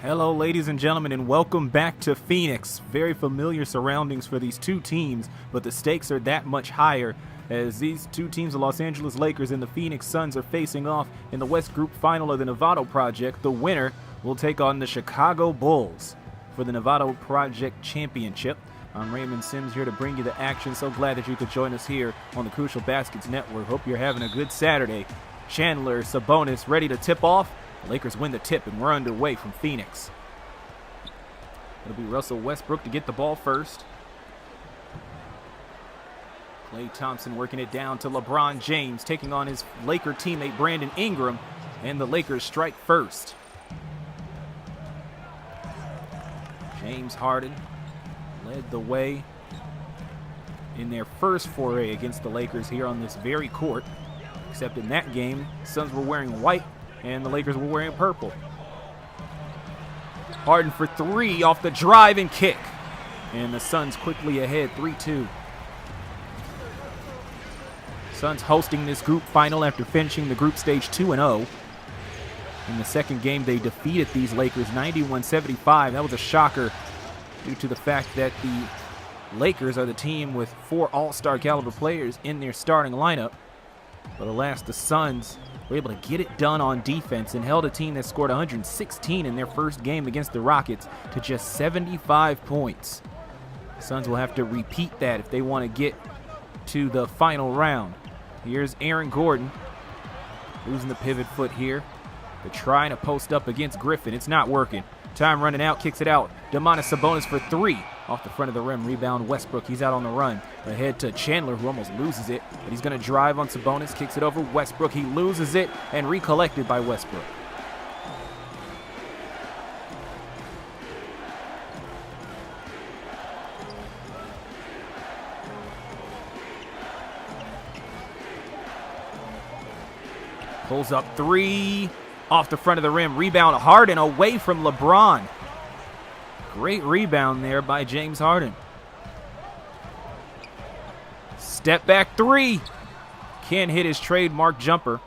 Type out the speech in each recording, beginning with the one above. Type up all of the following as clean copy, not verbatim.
Hello, ladies and gentlemen, and welcome back to Phoenix. Very familiar surroundings for these two teams, but the stakes are that much higher as these two teams, the Los Angeles Lakers and the Phoenix Suns, are facing off in the West Group Final of the Novato Project. The winner will take on the Chicago Bulls for the Novato Project Championship. I'm Raymond Sims here to bring you the action. So glad that you could join us here on the Crucial Baskets Network. Hope you're having a good Saturday. Chandler, Sabonis ready to tip off. The Lakers win the tip, and we're underway from Phoenix. It'll be Russell Westbrook to get the ball first. Klay Thompson working it down to LeBron James, taking on his Laker teammate Brandon Ingram, and the Lakers strike first. James Harden led the way in their first foray against the Lakers here on this very court, except in that game, Suns were wearing white and the Lakers were wearing purple. Harden for three off the drive and kick. And the Suns quickly ahead, 3-2. Suns hosting this group final after finishing the group stage 2-0. In the second game, they defeated these Lakers 91-75. That was a shocker due to the fact that the Lakers are the team with 4 all-star caliber players in their starting lineup. But alas, the Suns were able to get it done on defense and held a team that scored 116 in their first game against the Rockets to just 75 points. The Suns will have to repeat that if they want to get to the final round. Here's Aaron Gordon losing the pivot foot here. They're trying to post up against Griffin. It's not working. Time running out, kicks it out. Domantas Sabonis for three. Off the front of the rim, rebound Westbrook. He's out on the run. Ahead to Chandler, who almost loses it. But he's going to drive on Sabonis, kicks it over Westbrook. He loses it, and recollected by Westbrook. Pulls up three. Off the front of the rim, rebound Harden away from LeBron. Great rebound there by James Harden. Step back three. Can't hit his trademark jumper.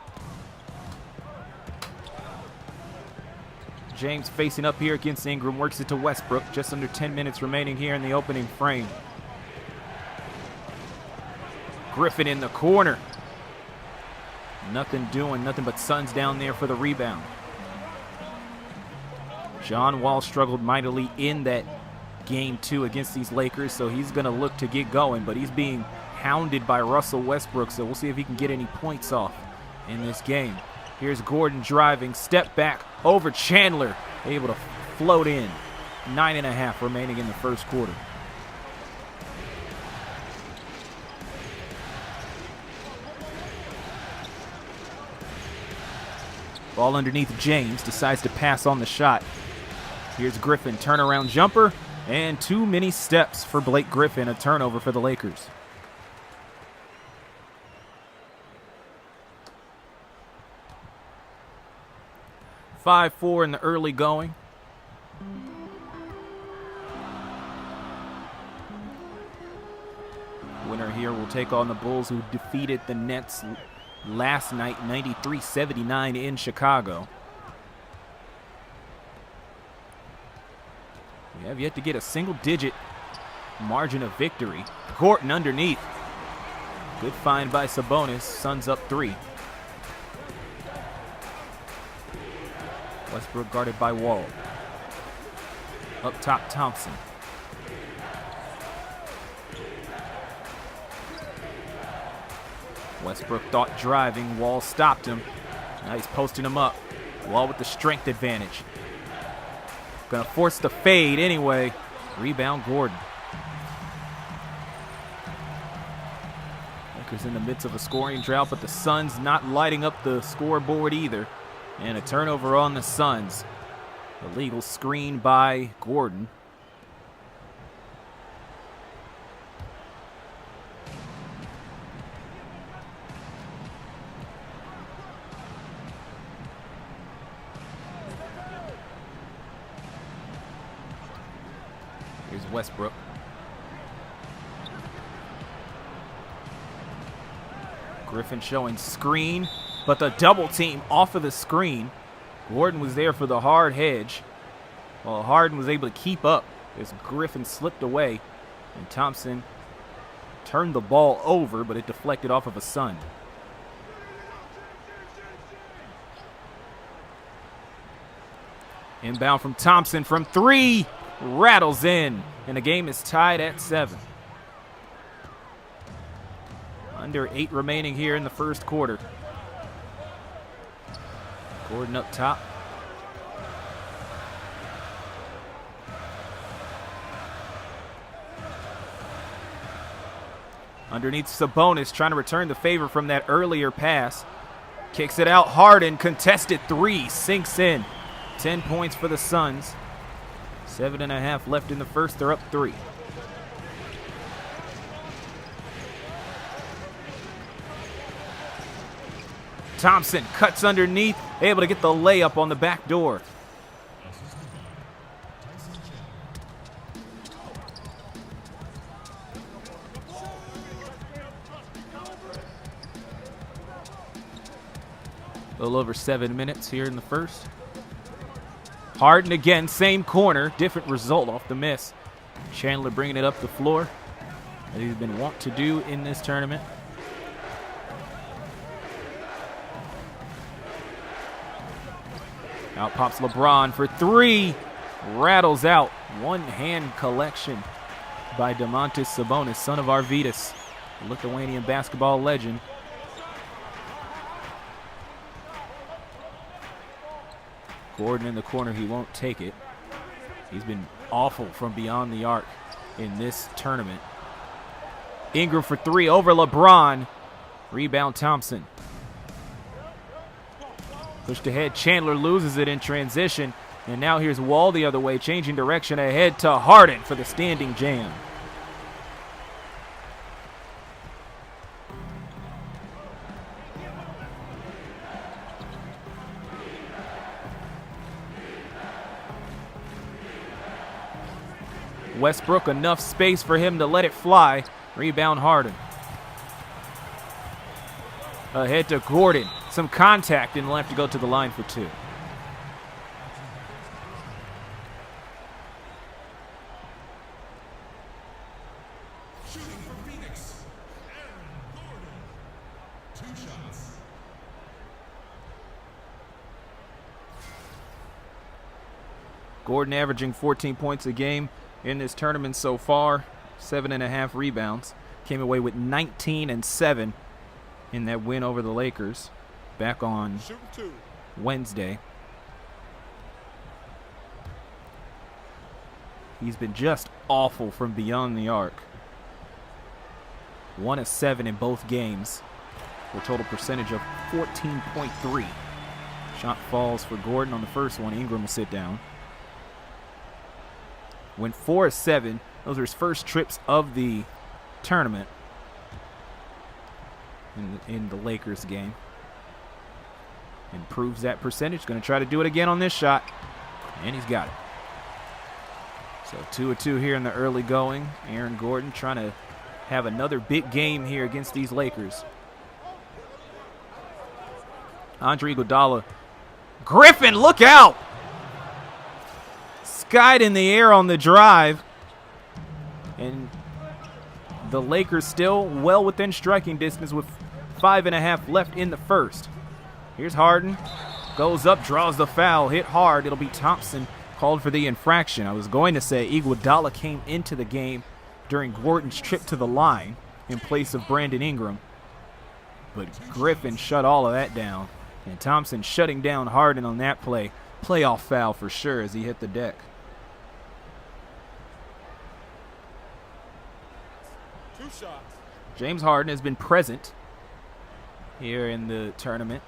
James facing up here against Ingram, works it to Westbrook. Just under 10 minutes remaining here in the opening frame. Griffin in the corner. Nothing but Suns down there for the rebound. John Wall struggled mightily in that game 2 against these Lakers, so he's going to look to get going, but he's being hounded by Russell Westbrook, so we'll see if he can get any points off in this game. Here's Gordon driving, step back over Chandler, able to float in. 9.5 remaining in the first quarter. Ball underneath James, decides to pass on the shot. Here's Griffin, turnaround jumper, and too many steps for Blake Griffin, a turnover for the Lakers. (5-4) in the early going. Winner here will take on the Bulls, who defeated the Nets last night, 93-79 in Chicago. We have yet to get a single-digit margin of victory. Gordon underneath. Good find by Sabonis. Suns up 3. Westbrook guarded by Wall. Up top, Thompson. Westbrook thought driving. Wall stopped him. Now he's posting him up. Wall with the strength advantage. Gonna force the fade anyway. Rebound Gordon. Lakers in the midst of a scoring drought, but the Suns not lighting up the scoreboard either. And a turnover on the Suns. Illegal screen by Gordon. Here's Westbrook. Griffin showing screen, but the double team off of the screen. Gordon was there for the hard hedge. Well, Harden was able to keep up as Griffin slipped away, and Thompson turned the ball over, but it deflected off of a Sun. Inbound from Thompson from 3, rattles in, and the game is tied at 7. Under 8 remaining here in the first quarter. Gordon up top. Underneath Sabonis, trying to return the favor from that earlier pass. Kicks it out, Harden, contested 3, sinks in. 10 points for the Suns. 7.5 left in the first, they're up 3. Thompson cuts underneath, able to get the layup on the back door. A little over 7 minutes here in the first. Harden again, same corner, different result off the miss. Chandler bringing it up the floor, as he's been wont to do in this tournament. Out pops LeBron for 3, rattles out. One-hand collection by Domantas Sabonis, son of Arvydas, Lithuanian basketball legend. Gordon in the corner, he won't take it. He's been awful from beyond the arc in this tournament. Ingram for 3 over LeBron. Rebound Thompson. Pushed ahead, Chandler loses it in transition. And now here's Wall the other way, changing direction ahead to Harden for the standing jam. Westbrook, enough space for him to let it fly. Rebound Harden. Ahead to Gordon. Some contact and will have to go to the line for 2. Shooting for Phoenix, Gordon. 2 shots. Gordon averaging 14 points a game in this tournament so far. 7.5 rebounds. Came away with 19 and 7 in that win over the Lakers back on Wednesday. He's been just awful from beyond the arc. 1 of 7 in both games for a total percentage of 14.3. Shot falls for Gordon on the first one. Ingram will sit down. Went 4 of 7. Those are his first trips of the tournament in the Lakers game. Improves that percentage. Going to try to do it again on this shot. And he's got it. So 2 of 2 here in the early going. Aaron Gordon trying to have another big game here against these Lakers. Andre Iguodala. Griffin, look out! Skied in the air on the drive. And the Lakers still well within striking distance with 5.5 left in the first. Here's Harden. Goes up, draws the foul, hit hard. It'll be Thompson called for the infraction. I was going to say Iguodala came into the game during Gordon's trip to the line in place of Brandon Ingram. But Griffin shut all of that down. And Thompson shutting down Harden on that play. Playoff foul for sure as he hit the deck. 2 shots. James Harden has been present here in the tournament.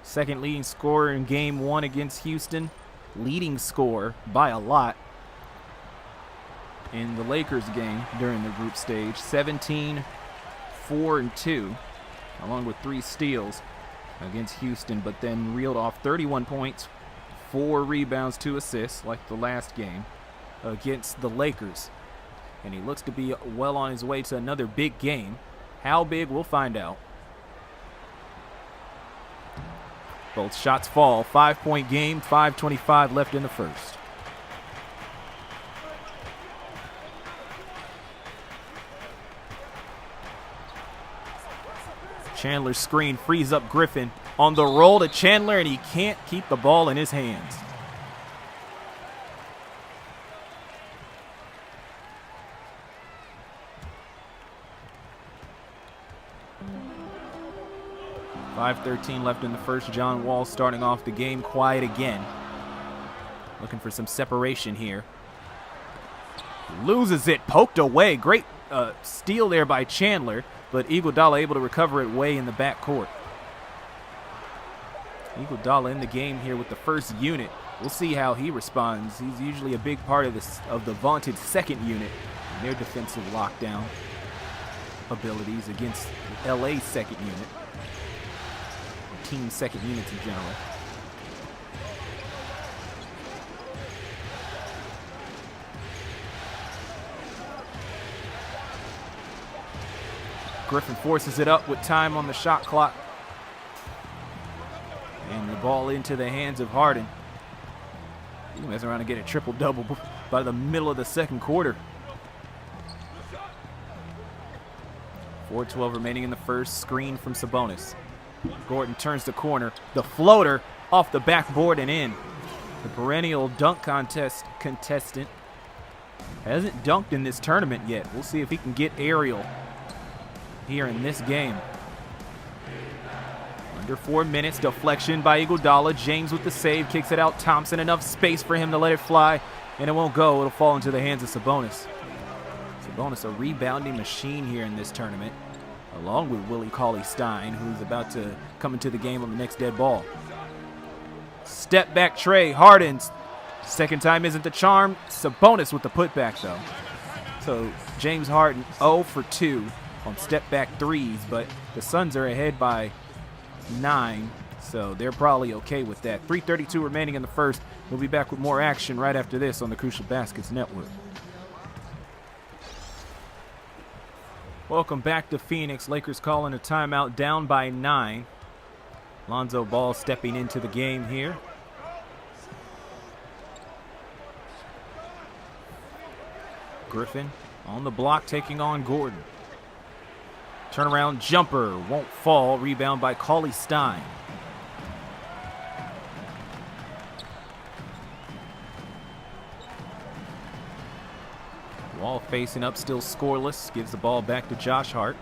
Second leading scorer in Game 1 against Houston. Leading scorer by a lot in the Lakers game during the group stage. 17, 4, and 2, along with 3 steals against Houston, but then reeled off 31 points, 4 rebounds, 2 assists, like the last game against the Lakers. And he looks to be well on his way to another big game. How big, we'll find out. Both shots fall. 5-point game, 5:25 left in the first. Chandler's screen frees up Griffin. On the roll to Chandler, and he can't keep the ball in his hands. .5:13 left in the first. John Wall starting off the game quiet again. Looking for some separation here. Loses it, poked away. Great steal there by Chandler, but Iguodala able to recover it way in the backcourt. Iguodala in the game here with the first unit. We'll see how he responds. He's usually a big part of the vaunted second unit and their defensive lockdown abilities against LA's second unit. Team second units in general. Griffin forces it up with time on the shot clock. And the ball into the hands of Harden. He messing around to get a triple-double by the middle of the second quarter. 4:12 remaining in the first. Screen from Sabonis. Gordon turns the corner. The floater off the backboard and in. The perennial dunk contest contestant hasn't dunked in this tournament yet. We'll see if he can get aerial here in this game. Under 4 minutes, deflection by Iguodala. James with the save, kicks it out. Thompson, enough space for him to let it fly, and it won't go. It'll fall into the hands of Sabonis. Sabonis, a rebounding machine here in this tournament, along with Willie Cauley-Stein, who's about to come into the game on the next dead ball. Step back tray, Harden's. Second time isn't the charm. Sabonis with the putback, though. So James Harden 0 for 2 on step back threes, but the Suns are ahead by 9, so they're probably okay with that. 3:32 remaining in the first. We'll be back with more action right after this on the Crucial Baskets Network. Welcome back to Phoenix. Lakers calling a timeout, down by 9. Lonzo Ball stepping into the game here. Griffin on the block, taking on Gordon. Turnaround jumper won't fall. Rebound by Cauley-Stein. Wall facing up, still scoreless. Gives the ball back to Josh Hart.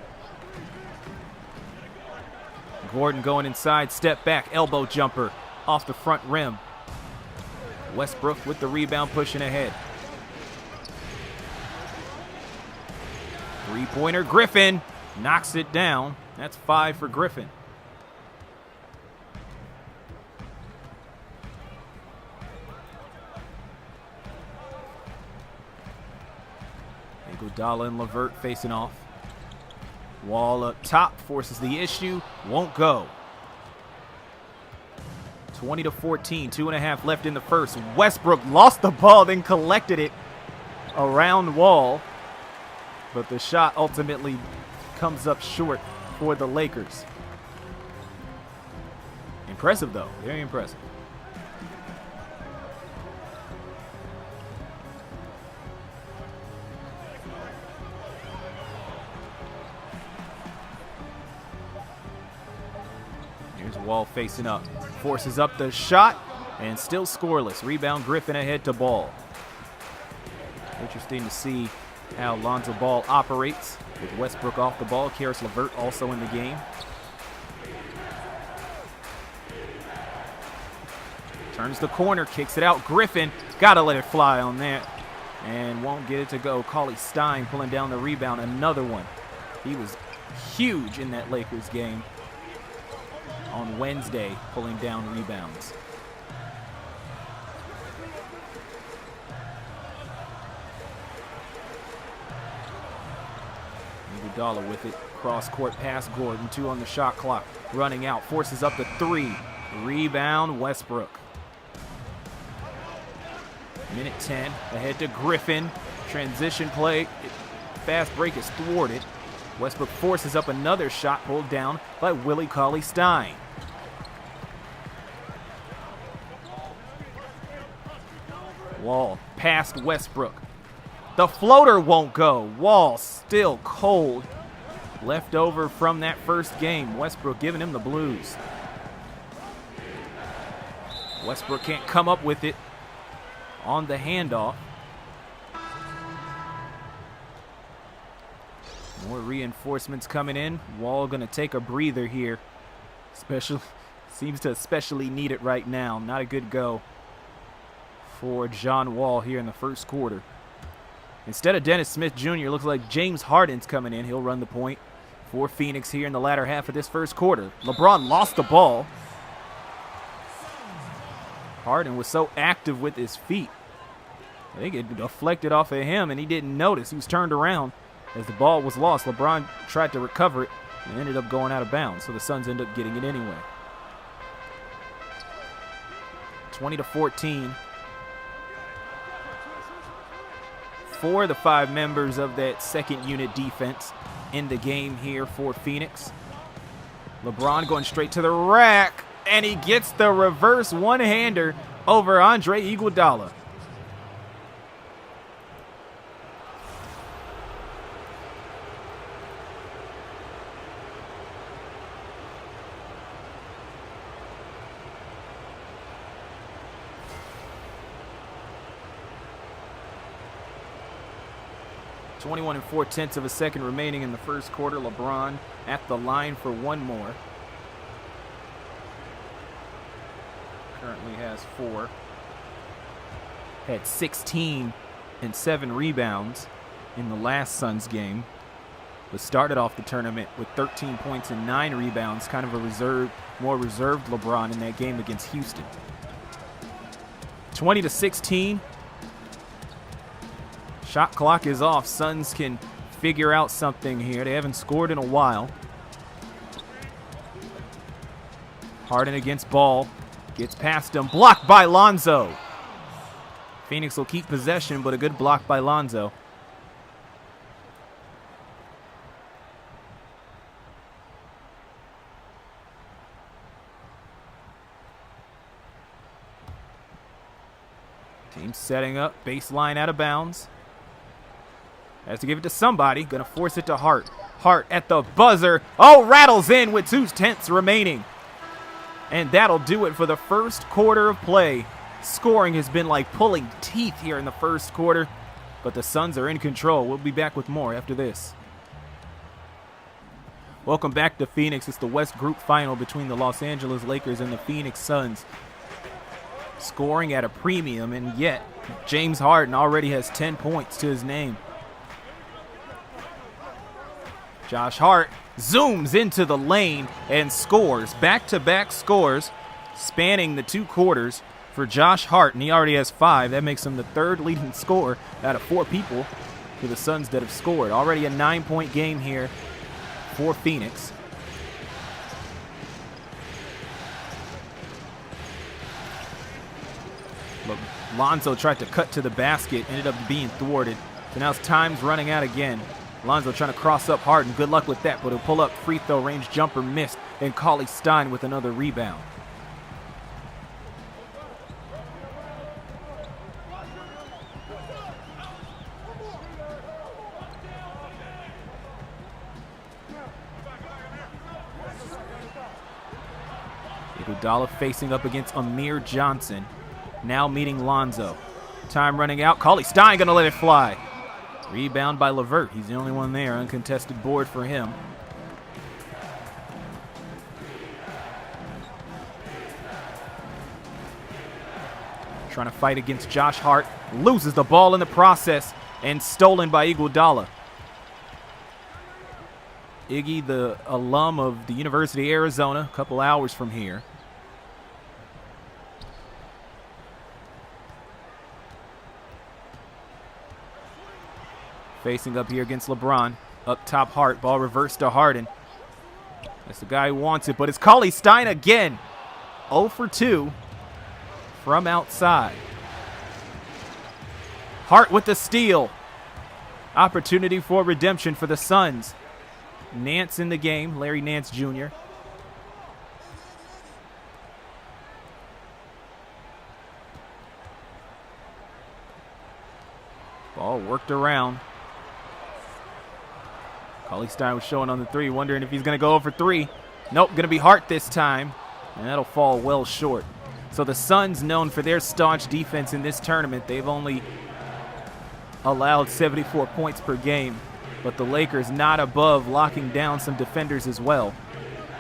Gordon going inside, step back, elbow jumper off the front rim. Westbrook with the rebound, pushing ahead. Three-pointer, Griffin knocks it down. That's 5 for Griffin. Iguodala and LeVert facing off. Wall up top, forces the issue, won't go. 20-14, 2.5 left in the first. Westbrook lost the ball, then collected it around Wall, but the shot ultimately comes up short for the Lakers. Impressive, though. Very impressive. Here's Wall facing up. Forces up the shot, and still scoreless. Rebound, Griffin ahead to Ball. Interesting to see how Lonzo Ball operates with Westbrook off the ball. Karis LeVert also in the game. Turns the corner, kicks it out. Griffin, gotta let it fly on that, and won't get it to go. Cauley-Stein pulling down the rebound, another one. He was huge in that Lakers game on Wednesday, pulling down rebounds. Iguodala with it, cross-court pass, Gordon, 2 on the shot clock, running out, forces up the 3, rebound, Westbrook. Minute 10, ahead to Griffin, transition play, fast break is thwarted. Westbrook forces up another shot, pulled down by Willie Cauley-Stein. Wall past Westbrook. The floater won't go. Wall still cold. left over from that first game. Westbrook giving him the blues. Westbrook can't come up with it on the handoff. More reinforcements coming in. Wall going to take a breather here. Seems to especially need it right now. Not a good go for John Wall here in the first quarter. Instead of Dennis Smith Jr., looks like James Harden's coming in. He'll run the point for Phoenix here in the latter half of this first quarter. LeBron lost the ball. Harden was so active with his feet. I think it deflected off of him, and he didn't notice. He was turned around as the ball was lost. LeBron tried to recover it and ended up going out of bounds, so the Suns end up getting it anyway. 20-14. For the 5 members of that second unit defense in the game here for Phoenix. LeBron going straight to the rack, and he gets the reverse one-hander over Andre Iguodala. .21 4/10 of a second remaining in the first quarter. LeBron at the line for one more. Currently has 4. Had 16 and 7 rebounds in the last Suns game. But started off the tournament with 13 points and 9 rebounds. Kind of a more reserved LeBron in that game against Houston. 20-16. Shot clock is off. Suns can figure out something here. They haven't scored in a while. Harden against Ball. Gets past him. Blocked by Lonzo. Phoenix will keep possession, but a good block by Lonzo. Team setting up. Baseline out of bounds. Has to give it to somebody. Gonna force it to Hart. Hart at the buzzer. Oh, rattles in with 2/10 remaining. And that'll do it for the first quarter of play. Scoring has been like pulling teeth here in the first quarter, but the Suns are in control. We'll be back with more after this. Welcome back to Phoenix. It's the West Group Final between the Los Angeles Lakers and the Phoenix Suns. Scoring at a premium, and yet James Harden already has 10 points to his name. Josh Hart zooms into the lane and scores. Back-to-back scores spanning the 2 quarters for Josh Hart, and he already has 5. That makes him the 3rd leading scorer out of 4 people for the Suns that have scored. Already a 9-point game here for Phoenix. Look, Lonzo tried to cut to the basket, ended up being thwarted. So now time's running out again. Lonzo trying to cross up Harden. Good luck with that, but he'll pull up. Free throw range jumper missed, and Cauley Stein with another rebound. Iguodala facing up against Amir Johnson. Now meeting Lonzo. Time running out. Cauley Stein gonna let it fly. Rebound by LeVert. He's the only one there. Uncontested board for him. Trying to fight against Josh Hart. Loses the ball in the process and stolen by Iguodala. Iggy, the alum of the University of Arizona, a couple hours from here. Facing up here against LeBron. Up top, Hart. Ball reversed to Harden. That's the guy who wants it, but it's Cauley Stein again. 0 for 2 from outside. Hart with the steal. Opportunity for redemption for the Suns. Nance in the game, Larry Nance Jr. Ball worked around. Cauley-Stein was showing on the three, wondering if he's going to go over three. Nope, going to be Hart this time, and that'll fall well short. So the Suns, known for their staunch defense in this tournament, they've only allowed 74 points per game, but the Lakers not above locking down some defenders as well.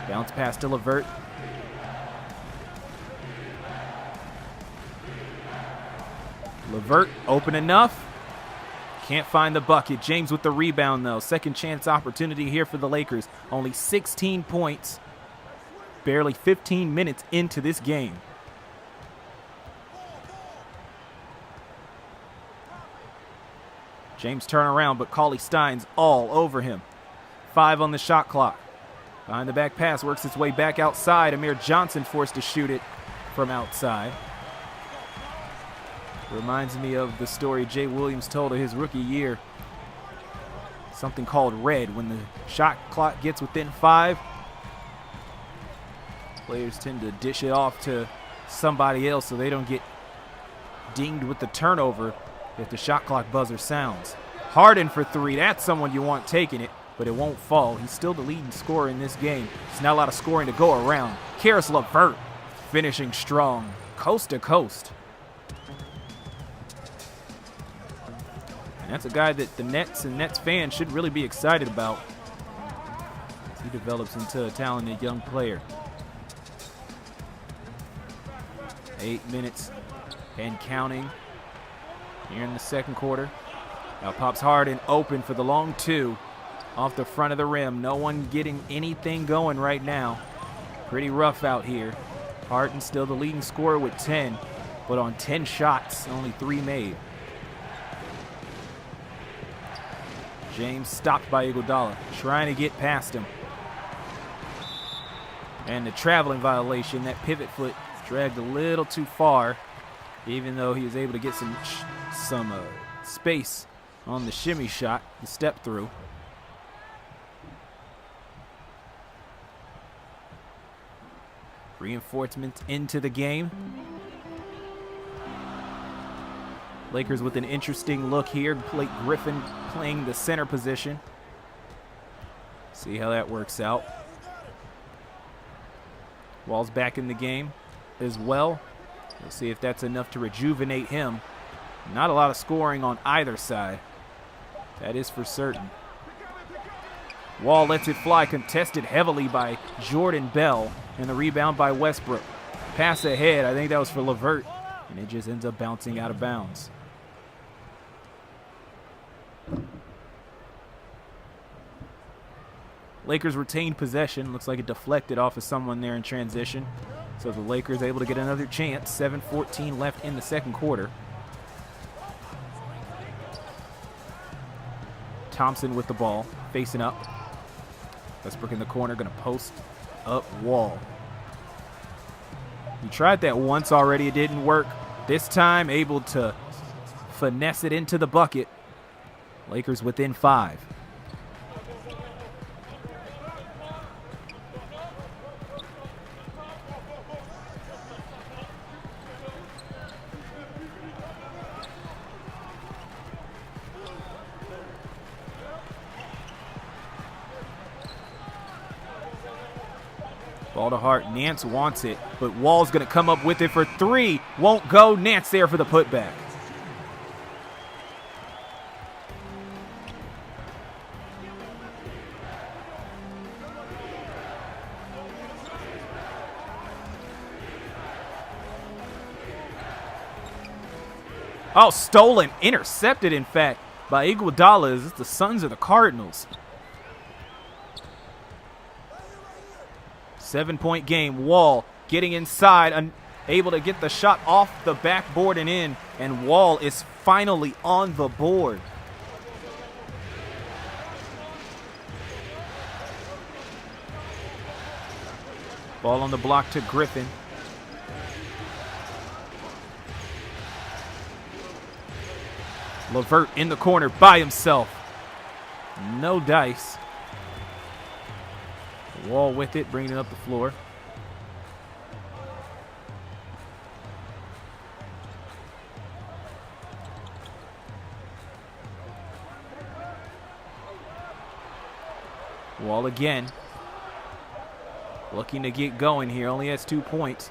Bounce pass to LeVert. LeVert open enough. Can't find the bucket. James with the rebound, though. Second chance opportunity here for the Lakers. Only 16 points. Barely 15 minutes into this game. James turn around, but Cauley-Stein's all over him. 5 on the shot clock. Behind the back pass, works its way back outside. Amir Johnson forced to shoot it from outside. Reminds me of the story Jay Williams told of his rookie year. Something called red. When the shot clock gets within 5, players tend to dish it off to somebody else so they don't get dinged with the turnover if the shot clock buzzer sounds. Harden for 3. That's someone you want taking it, but it won't fall. He's still the leading scorer in this game. There's not a lot of scoring to go around. Karis LeVert finishing strong, coast to coast. And that's a guy that the Nets and Nets fans should really be excited about as he develops into a talented young player. 8 minutes and counting here in the second quarter. Now pops Harden open for the long 2 off the front of the rim. No one getting anything going right now. Pretty rough out here. Harden still the leading scorer with 10, but on 10 shots, only 3 made. James stopped by Iguodala, trying to get past him. And the traveling violation, that pivot foot dragged a little too far, even though he was able to get some space on the shimmy shot, the step through. Reinforcements into the game. Lakers with an interesting look here. Blake Griffin playing the center position. See how that works out. Wall's back in the game as well. We'll see if that's enough to rejuvenate him. Not a lot of scoring on either side. That is for certain. Wall lets it fly, contested heavily by Jordan Bell, and the rebound by Westbrook. Pass ahead, I think that was for LeVert, and it just ends up bouncing out of bounds. Lakers retained possession. Looks like it deflected off of someone there in transition. So the Lakers able to get another chance. 7:14 left in the second quarter. Thompson with the ball, facing up. Westbrook in the corner, going to post up Wall. He tried that once already, it didn't work. This time able to finesse it into the bucket. Lakers within 5. Ball to Hart. Nance wants it, but Wall's going to come up with it for 3. Won't go. Nance there for the putback. Oh, stolen. Intercepted, in fact, by Iguodala. Is this the Suns or the Cardinals? 7-point game. Wall getting inside, able to get the shot off the backboard and in, and Wall is finally on the board. Ball on the block to Griffin. LeVert in the corner by himself. No dice. Wall with it, bringing it up the floor. Wall again. Looking to get going here. Only has 2 points.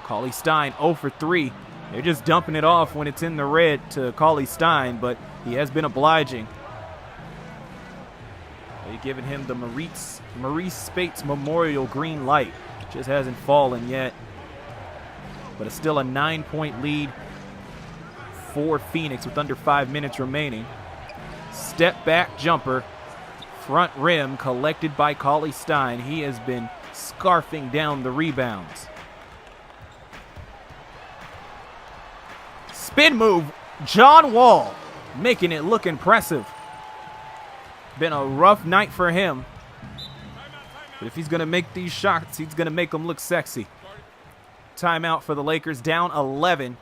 Cauley Stein 0 for 3. They're just dumping it off when it's in the red to Cauley Stein, but he has been obliging. They've given him the Maurice Spates Memorial green light. Just hasn't fallen yet. But it's still a 9-point lead for Phoenix with under 5 minutes remaining. Step back jumper. Front rim collected by Cauley Stein. He has been scarfing down the rebounds. Spin move. John Wall making it look impressive. Been a rough night for him. But if he's going to make these shots, he's going to make them look sexy. Timeout for the Lakers, down 11.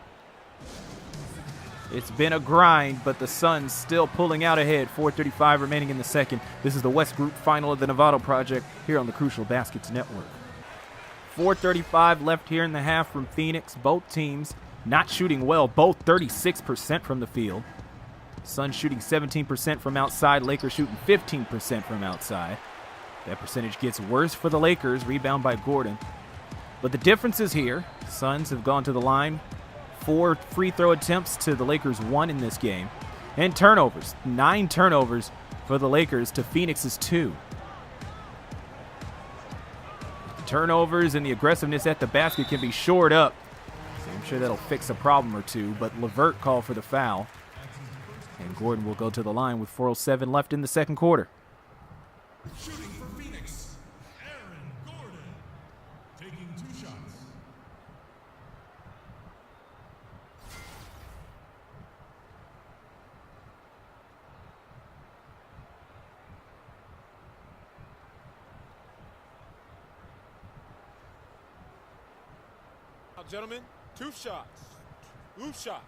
It's been a grind, but the Suns still pulling out ahead. 4:35 remaining in the second. This is the West Group final of the Novato Project here on the Crucial Baskets Network. 4:35 left here in the half from Phoenix. Both teams not shooting well, both 36% from the field. Suns shooting 17% from outside, Lakers shooting 15% from outside. That percentage gets worse for the Lakers, rebound by Gordon. But the difference is here. Suns have gone to the line. 4 free throw attempts to the Lakers 1 in this game. And turnovers, 9 turnovers for the Lakers to Phoenix's 2. The turnovers and the aggressiveness at the basket can be shored up. So I'm sure that'll fix a problem or two, but LeVert called for the foul. And Gordon will go to the line with 4:07 left in the second quarter. Shooting for Phoenix, Aaron Gordon. Taking 2 shots. Now, gentlemen, 2 shots. 2 shots.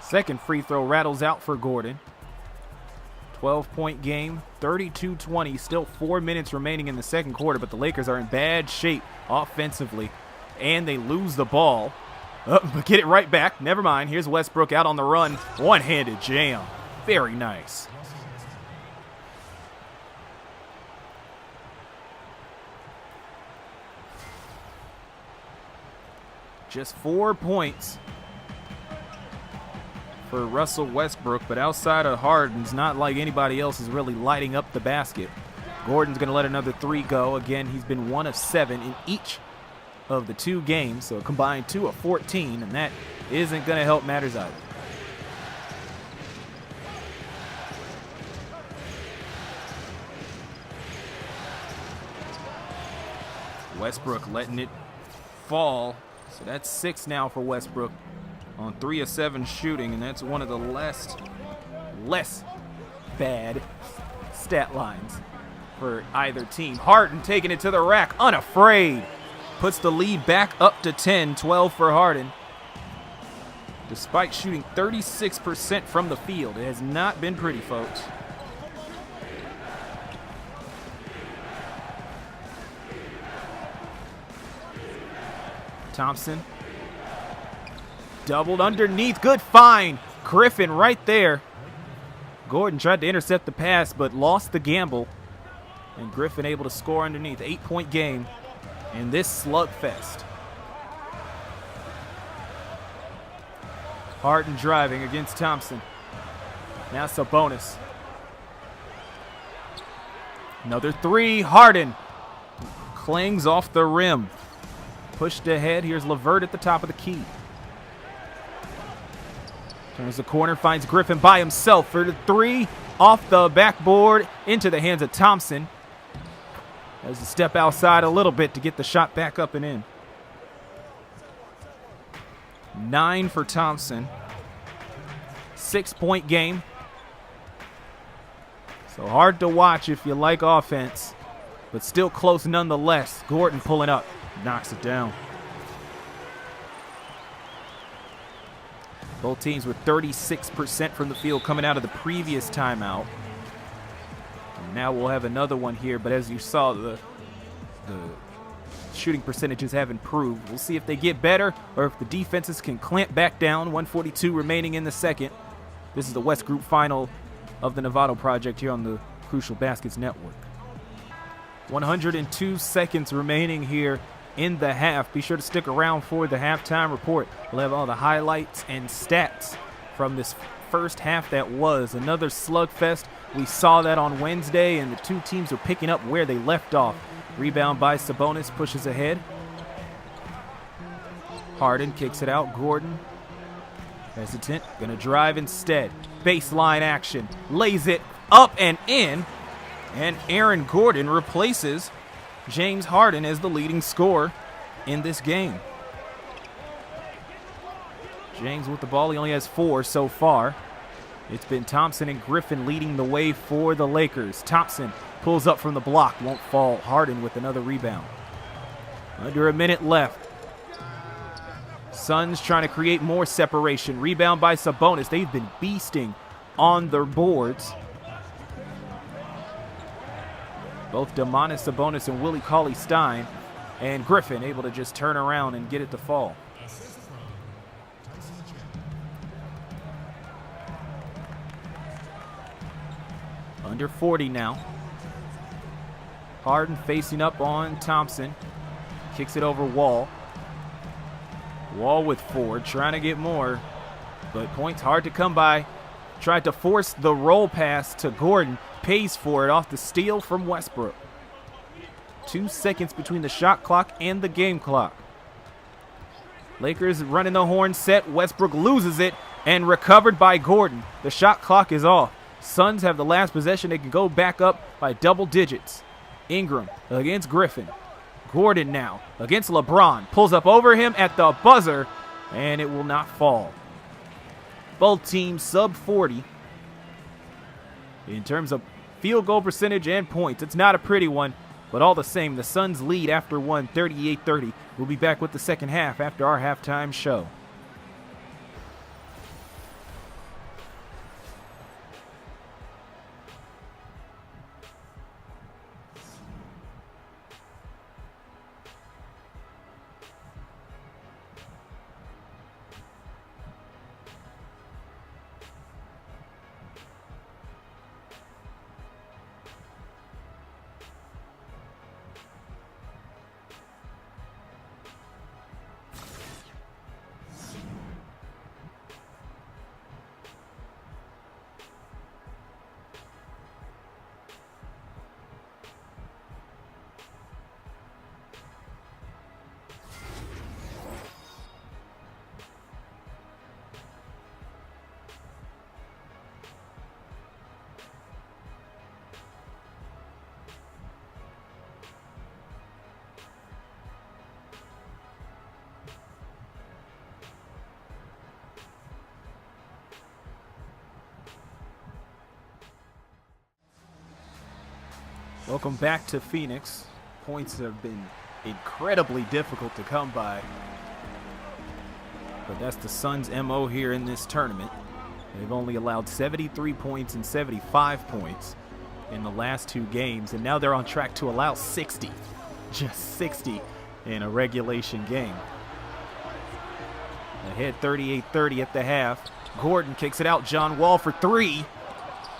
Second free throw rattles out for Gordon. 12-point game, 32-20, still 4 minutes remaining in the second quarter, but the Lakers are in bad shape offensively, and they lose the ball. But get it right back. Never mind. Here's Westbrook out on the run. One-handed jam. Very nice. Just 4 points for Russell Westbrook, but outside of Harden, it's not like anybody else is really lighting up the basket. Gordon's going to let another 3 go. Again, he's been 1 of 7 in each of the 2 games, so a combined 2 of 14, and that isn't going to help matters either. Westbrook letting it fall, so that's 6 now for Westbrook on 3 of 7 shooting, and that's one of the less bad stat lines for either team. Harden taking it to the rack, unafraid. Puts the lead back up to 10, 12 for Harden. Despite shooting 36% from the field, it has not been pretty, folks. Thompson. Doubled underneath. Good find. Griffin right there. Gordon tried to intercept the pass, but lost the gamble. And Griffin able to score underneath. 8-point game in this slugfest. Harden driving against Thompson. Now Sabonis. Another 3. Harden clings off the rim. Pushed ahead. Here's LeVert at the top of the key. Turns the corner, finds Griffin by himself for the 3. Off the backboard, into the hands of Thompson. Has to step outside a little bit to get the shot back up and in. 9 for Thompson. 6-point game. So hard to watch if you like offense, but still close nonetheless. Gordon pulling up, knocks it down. Both teams with 36% from the field coming out of the previous timeout. And now we'll have another one here, but as you saw, the shooting percentages have improved. We'll see if they get better or if the defenses can clamp back down. 1:42 remaining in the second. This is the West Group Final of the Novato Project here on the Crucial Baskets Network. 102 seconds remaining here in the half. Be sure to stick around for the halftime report. We'll have all the highlights and stats from this first half that was another slugfest. We saw that on Wednesday, and the two teams are picking up where they left off. Rebound by Sabonis, pushes ahead. Harden kicks it out. Gordon, hesitant, gonna drive instead. Baseline action, lays it up and in, and Aaron Gordon replaces James Harden as the leading scorer in this game. James with the ball, he only has 4 so far. It's been Thompson and Griffin leading the way for the Lakers. Thompson pulls up from the block, won't fall. Harden with another rebound. Under a minute left. Suns trying to create more separation. Rebound by Sabonis. They've been beasting on their boards. Both Domantas Sabonis and Willie Cauley-Stein, and Griffin able to just turn around and get it to fall. Under 40 now. Harden facing up on Thompson. Kicks it over Wall. Wall with 4, trying to get more, but points hard to come by. Tried to force the roll pass to Gordon. Pays for it off the steal from Westbrook. 2 seconds between the shot clock and the game clock. Lakers running the horn set. Westbrook loses it and recovered by Gordon. The shot clock is off. Suns have the last possession. They can go back up by double digits. Ingram against Griffin. Gordon now against LeBron. Pulls up over him at the buzzer, and it will not fall. Both teams sub 40 in terms of field goal percentage and points. It's not a pretty one, but all the same, the Suns lead after one, 38-30. We'll be back with the second half after our halftime show. Welcome back to Phoenix. Points have been incredibly difficult to come by, but that's the Suns' MO here in this tournament. They've only allowed 73 points and 75 points in the last 2 games, and now they're on track to allow 60, just 60 in a regulation game. Ahead 38-30 at the half. Gordon kicks it out. John Wall for 3.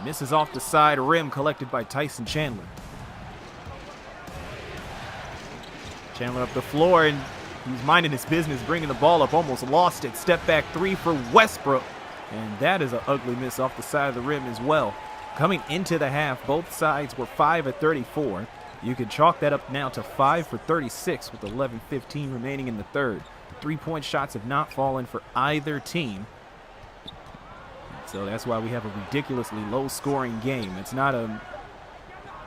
Misses off the side rim, collected by Tyson Chandler. Chandler up the floor, and he's minding his business, bringing the ball up, almost lost it. Step back 3 for Westbrook, and that is an ugly miss off the side of the rim as well. Coming into the half, both sides were 5 of 34. You can chalk that up now to 5 for 36 with 11:15 remaining in the third. The 3-point shots have not fallen for either team, so that's why we have a ridiculously low-scoring game. It's not a...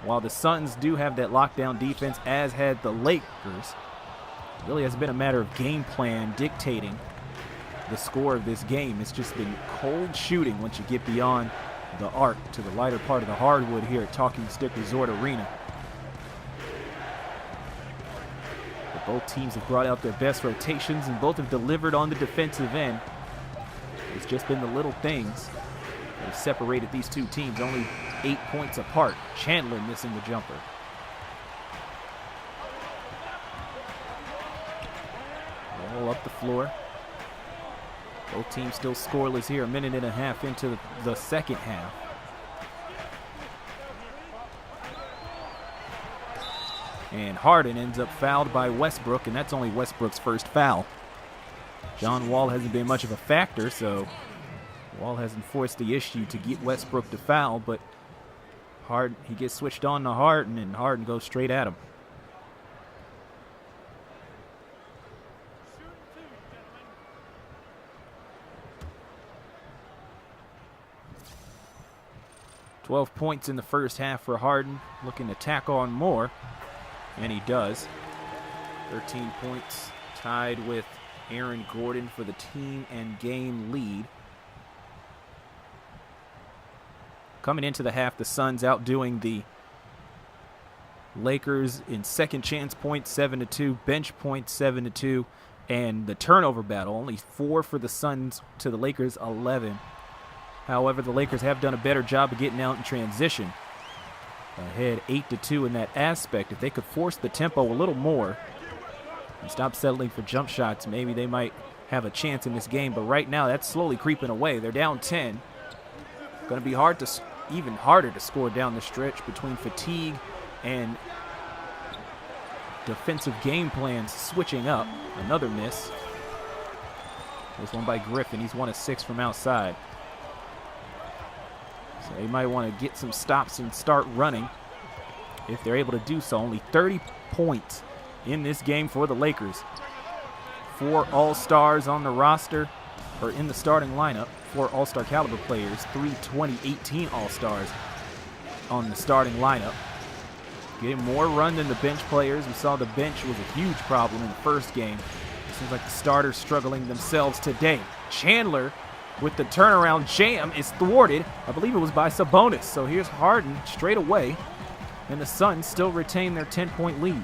While the Suns do have that lockdown defense, as had the Lakers, it really has been a matter of game plan dictating the score of this game. It's just been cold shooting once you get beyond the arc to the lighter part of the hardwood here at Talking Stick Resort Arena. But both teams have brought out their best rotations and both have delivered on the defensive end. It's just been the little things that have separated these two teams, only 8 points apart. Chandler missing the jumper. All up the floor. Both teams still scoreless here, a minute and a half into the second half. And Harden ends up fouled by Westbrook, and that's only Westbrook's first foul. John Wall hasn't been much of a factor, so Wall hasn't forced the issue to get Westbrook to foul, but he gets switched on to Harden, and Harden goes straight at him. "12 points in the first half for Harden, looking to tack on more, and he does. 13 points, tied with Aaron Gordon for the team and game lead. Coming into the half, the Suns outdoing the Lakers in second chance points 7-2, bench points 7-2, and the turnover battle, only 4 for the Suns to the Lakers 11. However, the Lakers have done a better job of getting out in transition. Ahead 8-2 in that aspect. If they could force the tempo a little more and stop settling for jump shots, maybe they might have a chance in this game. But right now, that's slowly creeping away. They're down 10. Going to be even harder to score down the stretch between fatigue and defensive game plans switching up. Another miss. This one by Griffin. He's 1 of 6 from outside. So they might want to get some stops and start running if they're able to do so. Only 30 points in this game for the Lakers. 4 All-Stars on the roster, or in the starting lineup. 4 All-Star caliber players, 3 2018 All-Stars on the starting lineup. Getting more run than the bench players. We saw the bench was a huge problem in the first game. It seems like the starters struggling themselves today. Chandler with the turnaround jam is thwarted. I believe it was by Sabonis. So here's Harden straight away, and the Suns still retain their 10-point lead.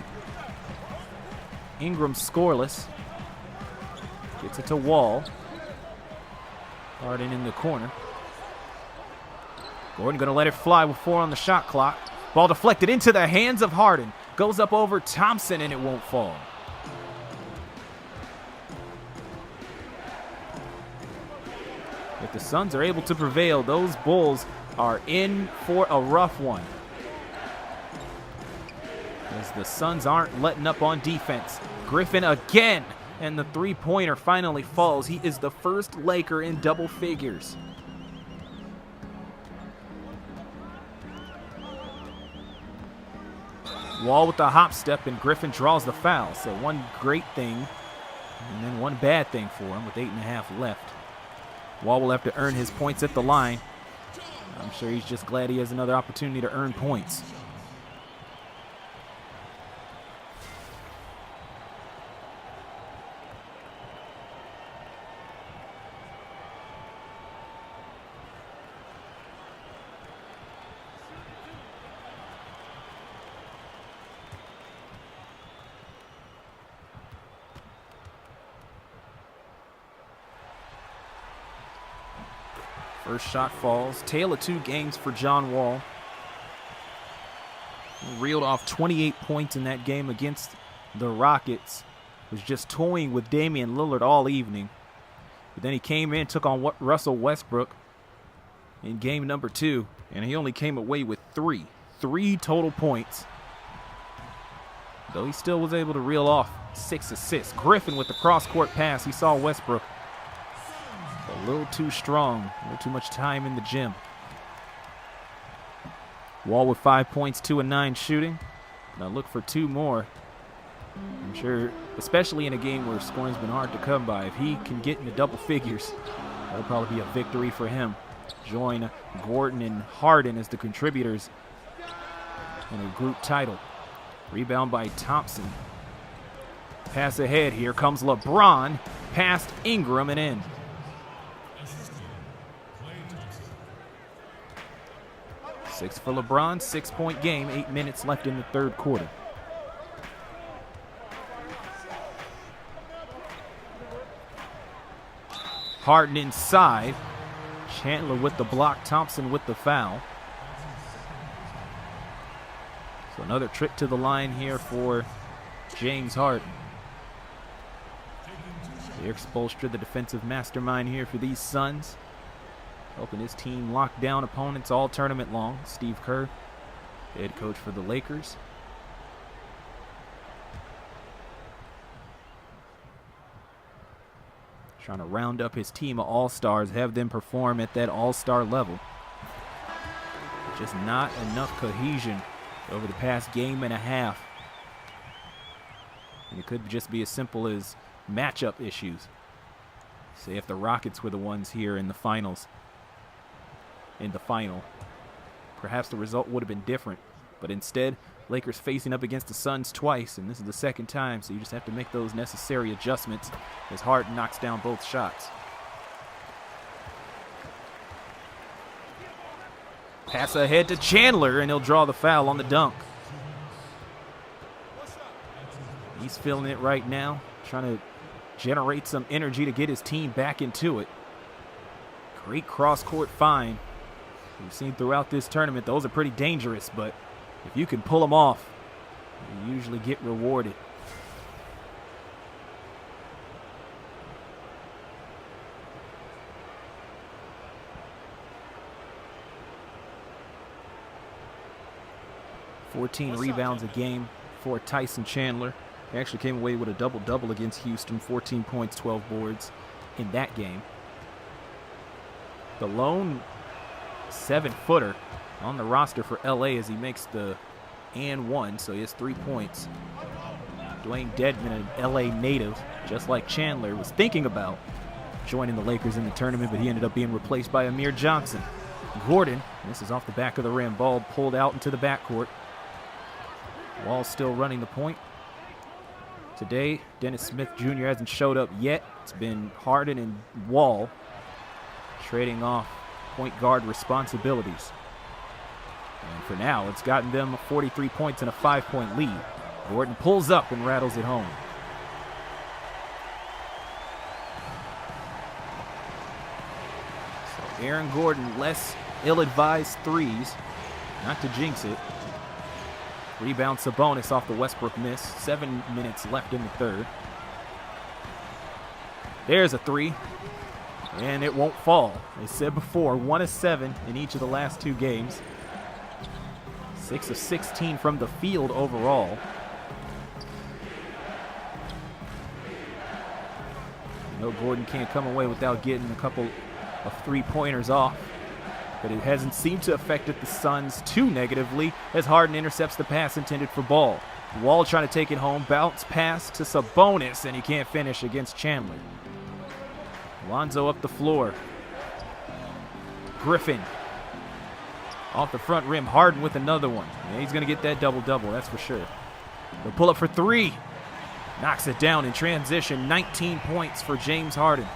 Ingram scoreless. Gets it to Wall. Harden in the corner. Gordon gonna let it fly with 4 on the shot clock. Ball deflected into the hands of Harden. Goes up over Thompson, and it won't fall. If the Suns are able to prevail, those Bulls are in for a rough one, as the Suns aren't letting up on defense. Griffin again, and the three-pointer finally falls. He is the first Laker in double figures. Wall with the hop step, and Griffin draws the foul. So one great thing and then one bad thing for him with 8.5 left. Wall will have to earn his points at the line. I'm sure he's just glad he has another opportunity to earn points. First shot falls. Tale of 2 games for John Wall. He reeled off 28 points in that game against the Rockets. Was just toying with Damian Lillard all evening. But then he came in, took on Russell Westbrook in game number 2, and he only came away with 3 total points. Though he still was able to reel off 6 assists. Griffin with the cross-court pass. He saw Westbrook a little too strong, a little too much time in the gym. Wall with 5 points, 2 of 9 shooting. Now look for 2 more. I'm sure, especially in a game where scoring's been hard to come by, if he can get into double figures, that'll probably be a victory for him. Join Gordon and Harden as the contributors in a group title. Rebound by Thompson. Pass ahead. Here comes LeBron. Past Ingram and in. 6 for LeBron, 6-point game, 8 minutes left in the third quarter. Harden inside. Chandler with the block, Thompson with the foul. So another trip to the line here for James Harden. Eric Spoelstra, the defensive mastermind here for these Suns, helping his team lock down opponents all tournament long. Steve Kerr, head coach for the Lakers. Trying to round up his team of all-stars, have them perform at that all-star level. Just not enough cohesion over the past game and a half. And it could just be as simple as matchup issues. Say if the Rockets were the ones here in the finals, in the final, perhaps the result would have been different. But instead, Lakers facing up against the Suns twice, and this is the second time, so you just have to make those necessary adjustments as Harden knocks down both shots. Pass ahead to Chandler, and he'll draw the foul on the dunk. He's feeling it right now, trying to generate some energy to get his team back into it. Great cross-court find. We've seen throughout this tournament, those are pretty dangerous, but if you can pull them off, you usually get rewarded. "14 rebounds a game for Tyson Chandler. He actually came away with a double-double against Houston, 14 points, 12 boards in that game. The lone 7-footer on the roster for LA as he makes the and one, so he has 3 points. Dwayne Dedman, an LA native, just like Chandler, was thinking about joining the Lakers in the tournament, but he ended up being replaced by Amir Johnson. Gordon, this is off the back of the rim, ball pulled out into the backcourt. Wall still running the point. Today, Dennis Smith Jr. hasn't showed up yet. It's been Harden and Wall trading off point guard responsibilities. And for now, it's gotten them 43 points and a 5-point lead. Gordon pulls up and rattles it home. So Aaron Gordon, less ill-advised threes, not to jinx it. Rebound Sabonis off the Westbrook miss. 7 minutes left in the third. There's a three, and it won't fall. I said before, 1 of 7 in each of the last 2 games. 6 of 16 from the field overall. You know Gordon can't come away without getting a couple of 3-pointers off, but it hasn't seemed to affect the Suns too negatively as Harden intercepts the pass intended for Ball. Wall trying to take it home, bounce pass to Sabonis, and he can't finish against Chandler. Lonzo up the floor. Griffin off the front rim. Harden with another one. Yeah, he's going to get that double-double, that's for sure. He'll pull up for 3. Knocks it down in transition. 19 points for James Harden.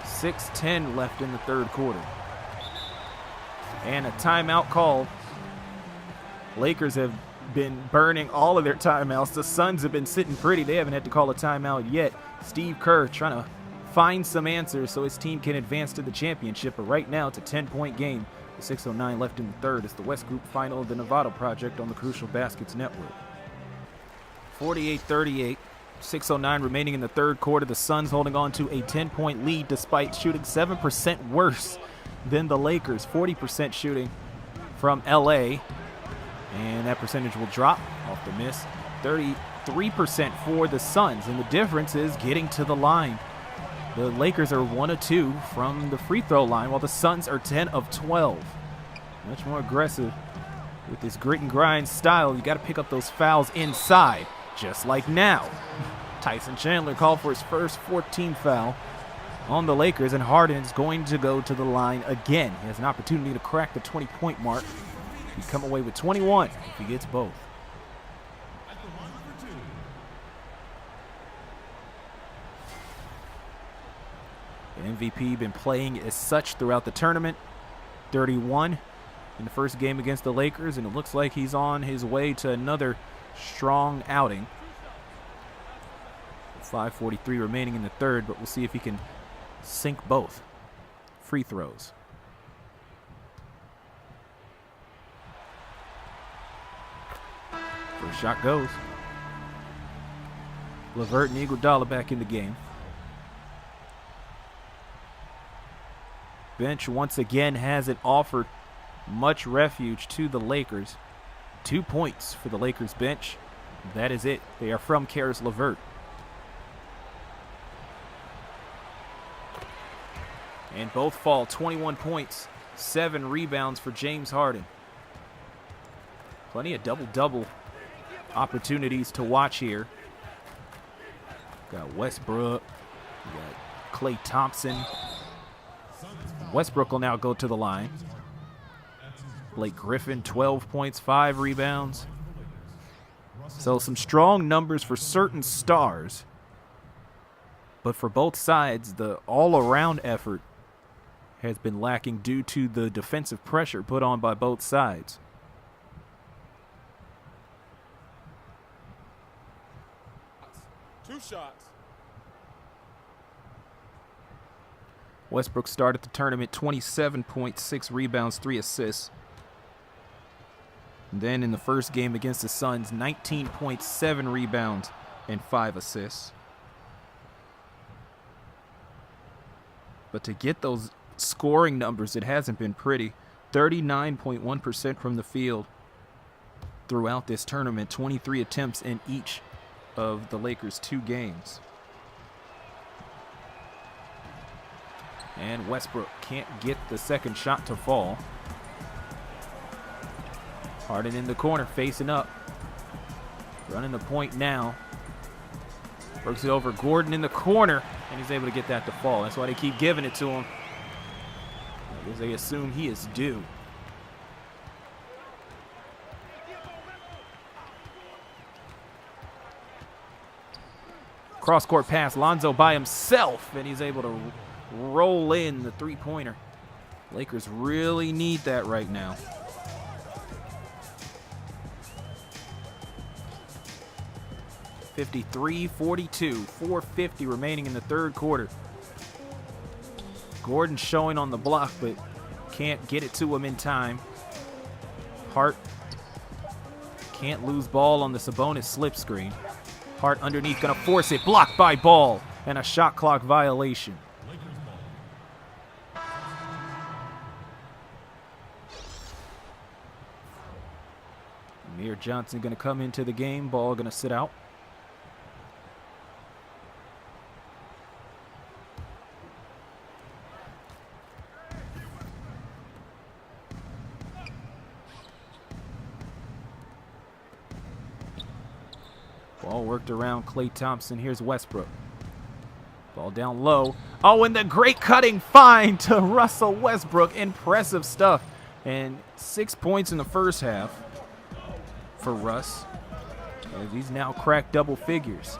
6:10 left in the third quarter. And a timeout called. Lakers have been burning all of their timeouts. The Suns have been sitting pretty. They haven't had to call a timeout yet. Steve Kerr trying to find some answers so his team can advance to the championship. But right now, it's a 10-point game. With 6:09 left in the third. It's the West Group final of the Novato Project on the Crucial Baskets Network. 48-38. 6:09 remaining in the third quarter. The Suns holding on to a 10-point lead despite shooting 7% worse than the Lakers. 40% shooting from LA. And that percentage will drop off the miss. 33% for the Suns. And the difference is getting to the line. The Lakers are 1 of 2 from the free throw line, while the Suns are 10 of 12. Much more aggressive with this grit and grind style. You got to pick up those fouls inside, just like now. Tyson Chandler called for his first 14th foul on the Lakers, and Harden is going to go to the line again. He has an opportunity to crack the 20-point mark. He'd come away with 21 if he gets both. The MVP been playing as such throughout the tournament. 31 in the first game against the Lakers, and it looks like he's on his way to another strong outing. 5:43 remaining in the third, but we'll see if he can sink both free throws. First shot goes. LeVert and Iguodala back in the game. Bench once again hasn't offered much refuge to the Lakers. 2 points for the Lakers bench. That is it. They are from Caris LeVert. And both fall. 21 points, 7 rebounds for James Harden. Plenty of double-double opportunities to watch here. Got Westbrook. We got Klay Thompson. Westbrook will now go to the line. Blake Griffin, 12 points, 5 rebounds. So some strong numbers for certain stars. But for both sides, the all-around effort has been lacking due to the defensive pressure put on by both sides. Two shots. Westbrook started the tournament 27 points, 6 rebounds, 3 assists. And then in the first game against the Suns, 19 points, 7 rebounds, and 5 assists. But to get those scoring numbers, it hasn't been pretty. 39.1% from the field throughout this tournament, 23 attempts in each of the Lakers' 2 games. And Westbrook can't get the second shot to fall. Harden in the corner, facing up. Running the point now. Works it over Gordon in the corner, and he's able to get that to fall. That's why they keep giving it to him, because they assume he is due. Cross-court pass, Lonzo by himself, and he's able to roll in the three-pointer. Lakers really need that right now. (53-42), 4:50 remaining in the third quarter. Gordon showing on the block, but can't get it to him in time. Hart can't lose ball on the Sabonis slip screen. Hart underneath, gonna force it, blocked by Ball, and a shot clock violation. Amir Johnson gonna come into the game, Ball gonna sit out. Ball worked around Klay Thompson. Here's Westbrook. Ball down low. Oh, and the great cutting find to Russell Westbrook. Impressive stuff. And 6 points in the first half for Russ, as he's now cracked double figures.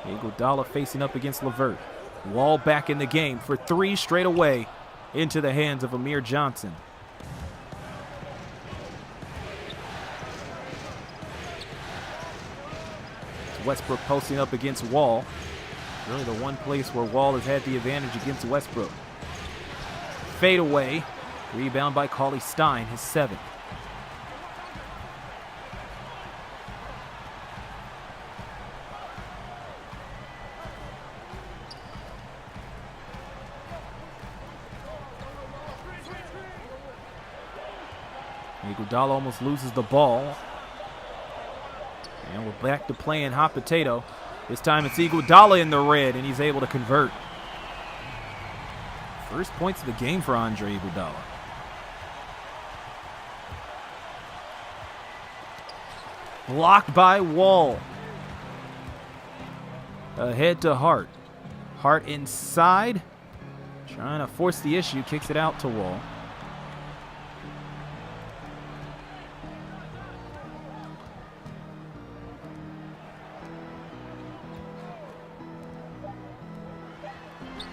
Iguodala facing up against LeVert. Wall back in the game for 3 straight away into the hands of Amir Johnson. Westbrook posting up against Wall. Really the one place where Wall has had the advantage against Westbrook. Fade away. Rebound by Cauley Stein, his 7th. Iguodala almost loses the ball. And we're back to playing hot potato. This time it's Iguodala in the red, and he's able to convert. First points of the game for Andre Iguodala. Blocked by Wall. Ahead to Hart. Hart inside. Trying to force the issue. Kicks it out to Wall.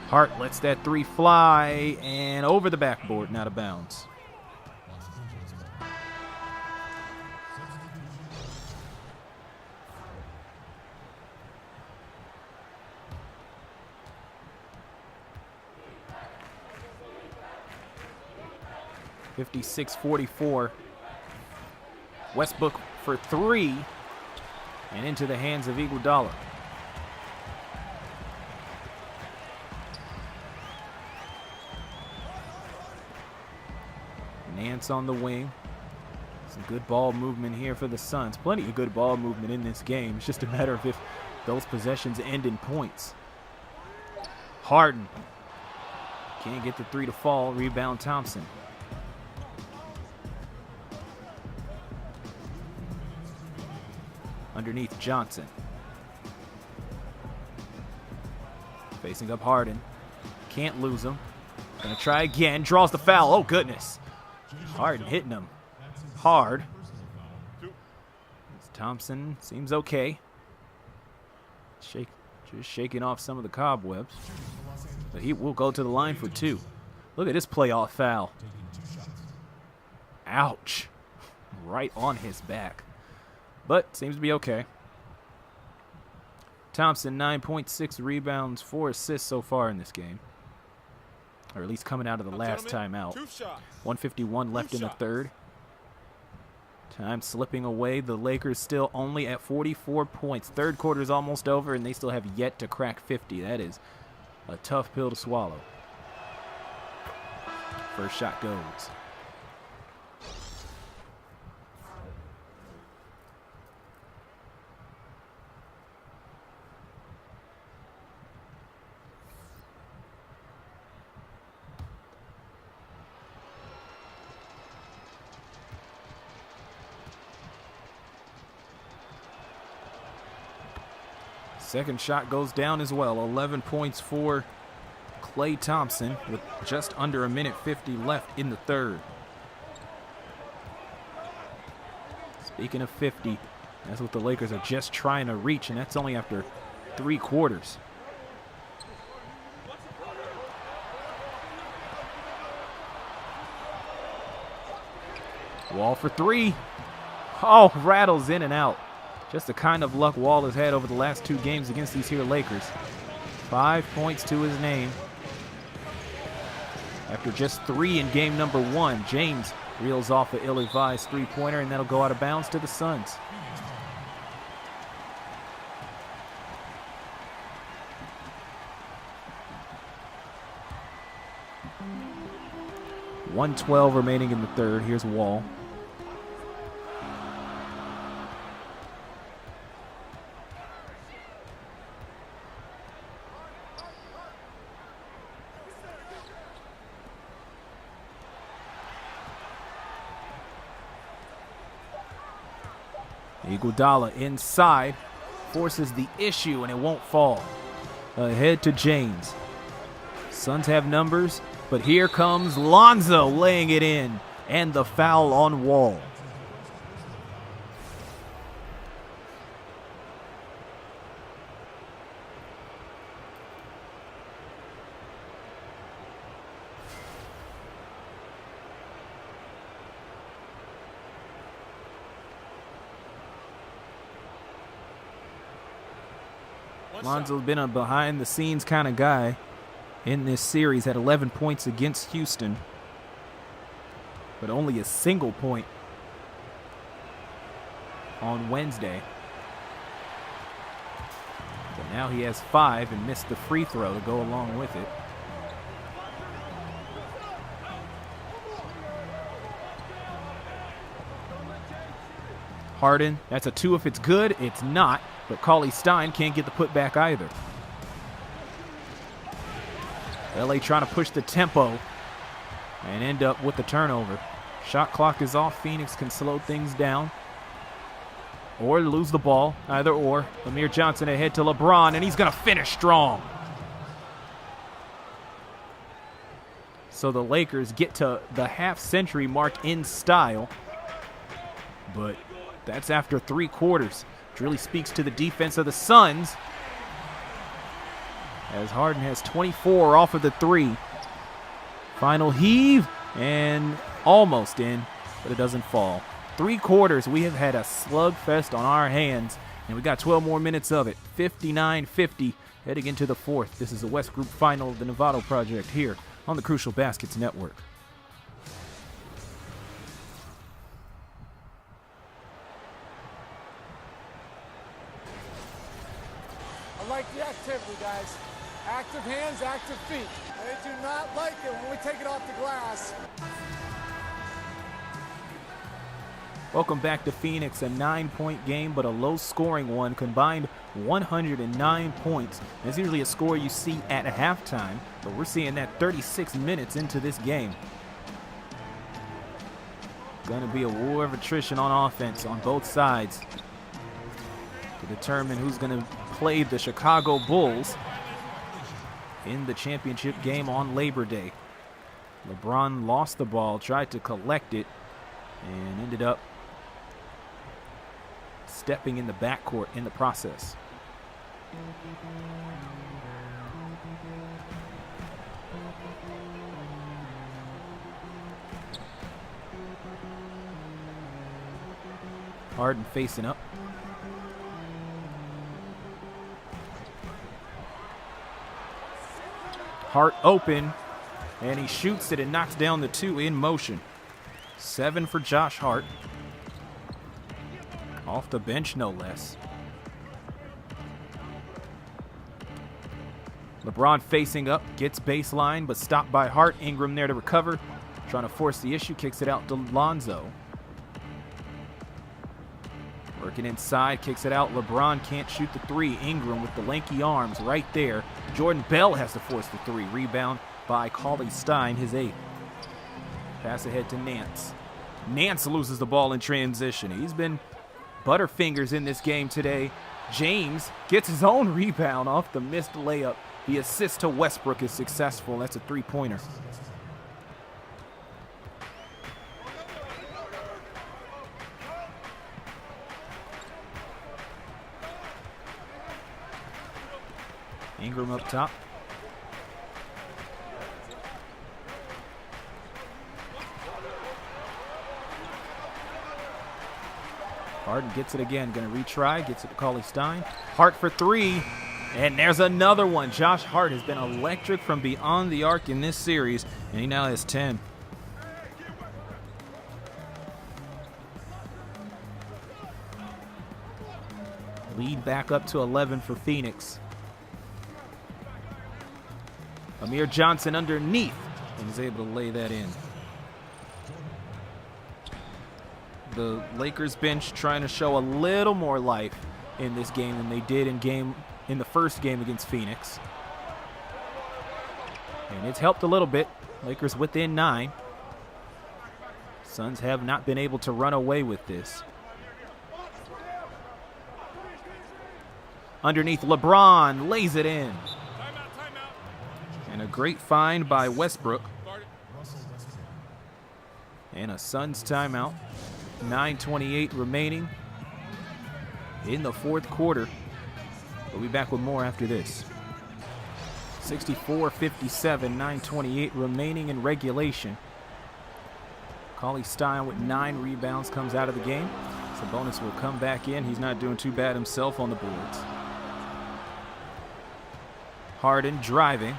Hart lets that three fly and over the backboard and out of bounds. (56-44). Westbrook for three and into the hands of Iguodala. Nance on the wing. Some good ball movement here for the Suns. Plenty of good ball movement in this game. It's just a matter of if those possessions end in points. Harden can't get the three to fall. Rebound Thompson. Underneath Johnson. Facing up Harden. Can't lose him. Gonna try again. Draws the foul. Oh, goodness. Harden hitting him hard. Thompson seems okay. Just shaking off some of the cobwebs. But he will go to the line for two. Look at this playoff foul. Ouch. Right on his back. But seems to be okay. Thompson, 9.6 rebounds, 4 assists so far in this game. Or at least coming out of the last timeout. 151 left in the third. Time slipping away. The Lakers still only at 44 points. Third quarter is almost over, and they still have yet to crack 50. That is a tough pill to swallow. First shot goes. Second shot goes down as well. 11 points for Klay Thompson with just under a minute 50 left in the third. Speaking of 50, that's what the Lakers are just trying to reach, and that's only after 3 quarters. Wall for three. Oh, rattles in and out. Just the kind of luck Wall has had over the last 2 games against these here Lakers. 5 points to his name. After just 3 in game number 1, James reels off an ill-advised three-pointer, and that'll go out of bounds to the Suns. .112 remaining in the third. Here's Wall. Iguodala inside, forces the issue, and it won't fall. Ahead to James. Suns have numbers, but here comes Lonzo laying it in, and the foul on Wall. Lonzo's been a behind-the-scenes kind of guy in this series. Had 11 points against Houston, but only a single point on Wednesday. But now he has 5 and missed the free throw to go along with it. Harden, that's a 2 if it's good. It's not. But Cauley-Stein can't get the putback either. LA trying to push the tempo and end up with the turnover. Shot clock is off. Phoenix can slow things down or lose the ball. Either or. Amir Johnson ahead to LeBron, and he's going to finish strong. So the Lakers get to the half-century mark in style. But that's after 3 quarters. Which really speaks to the defense of the Suns. as Harden has 24 off of the three. Final heave and almost in, but it doesn't fall. 3 quarters, we have had a slugfest on our hands, and we got 12 more minutes of it. 59-50 heading into the fourth. This is the West Group Final of the Novato Project here on the Crucial Baskets Network. I like the activity, guys. Active hands, active feet. They do not like it when we take it off the glass. Welcome back to Phoenix, a 9-point game, but a low-scoring one. Combined 109 points. That's usually a score you see at halftime, but we're seeing that 36 minutes into this game. Going to be a war of attrition on offense on both sides to determine who's going to play the Chicago Bulls in the championship game on Labor Day. LeBron lost the ball, tried to collect it, and ended up stepping in the backcourt in the process. Harden facing up. Hart open, and he shoots it and knocks down the 2 in motion. 7 for Josh Hart. Off the bench, no less. LeBron facing up, gets baseline, but stopped by Hart. Ingram there to recover. Trying to force the issue, kicks it out to Lonzo. Working inside, kicks it out. LeBron can't shoot the 3. Ingram with the lanky arms right there. Jordan Bell has to force the 3. Rebound by Cauley Stein, his 8th. Pass ahead to Nance. Nance loses the ball in transition. He's been butterfingers in this game today. James gets his own rebound off the missed layup. The assist to Westbrook is successful. That's a 3-pointer. Ingram up top. Harden gets it again, going to retry, gets it to Cauley Stein. Hart for 3, and there's another one. Josh Hart has been electric from beyond the arc in this series, and he now has 10. Lead back up to 11 for Phoenix. Amir Johnson underneath, and is able to lay that in. The Lakers bench trying to show a little more life in this game than they did in the first game against Phoenix. And it's helped a little bit. Lakers within 9. Suns have not been able to run away with this. Underneath, LeBron lays it in. And a great find by Westbrook. And a Suns timeout. 9:28 remaining in the fourth quarter. We'll be back with more after this. 64-57, 9:28 remaining in regulation. Cauley Stein with 9 rebounds comes out of the game. Sabonis will come back in. He's not doing too bad himself on the boards. Harden driving.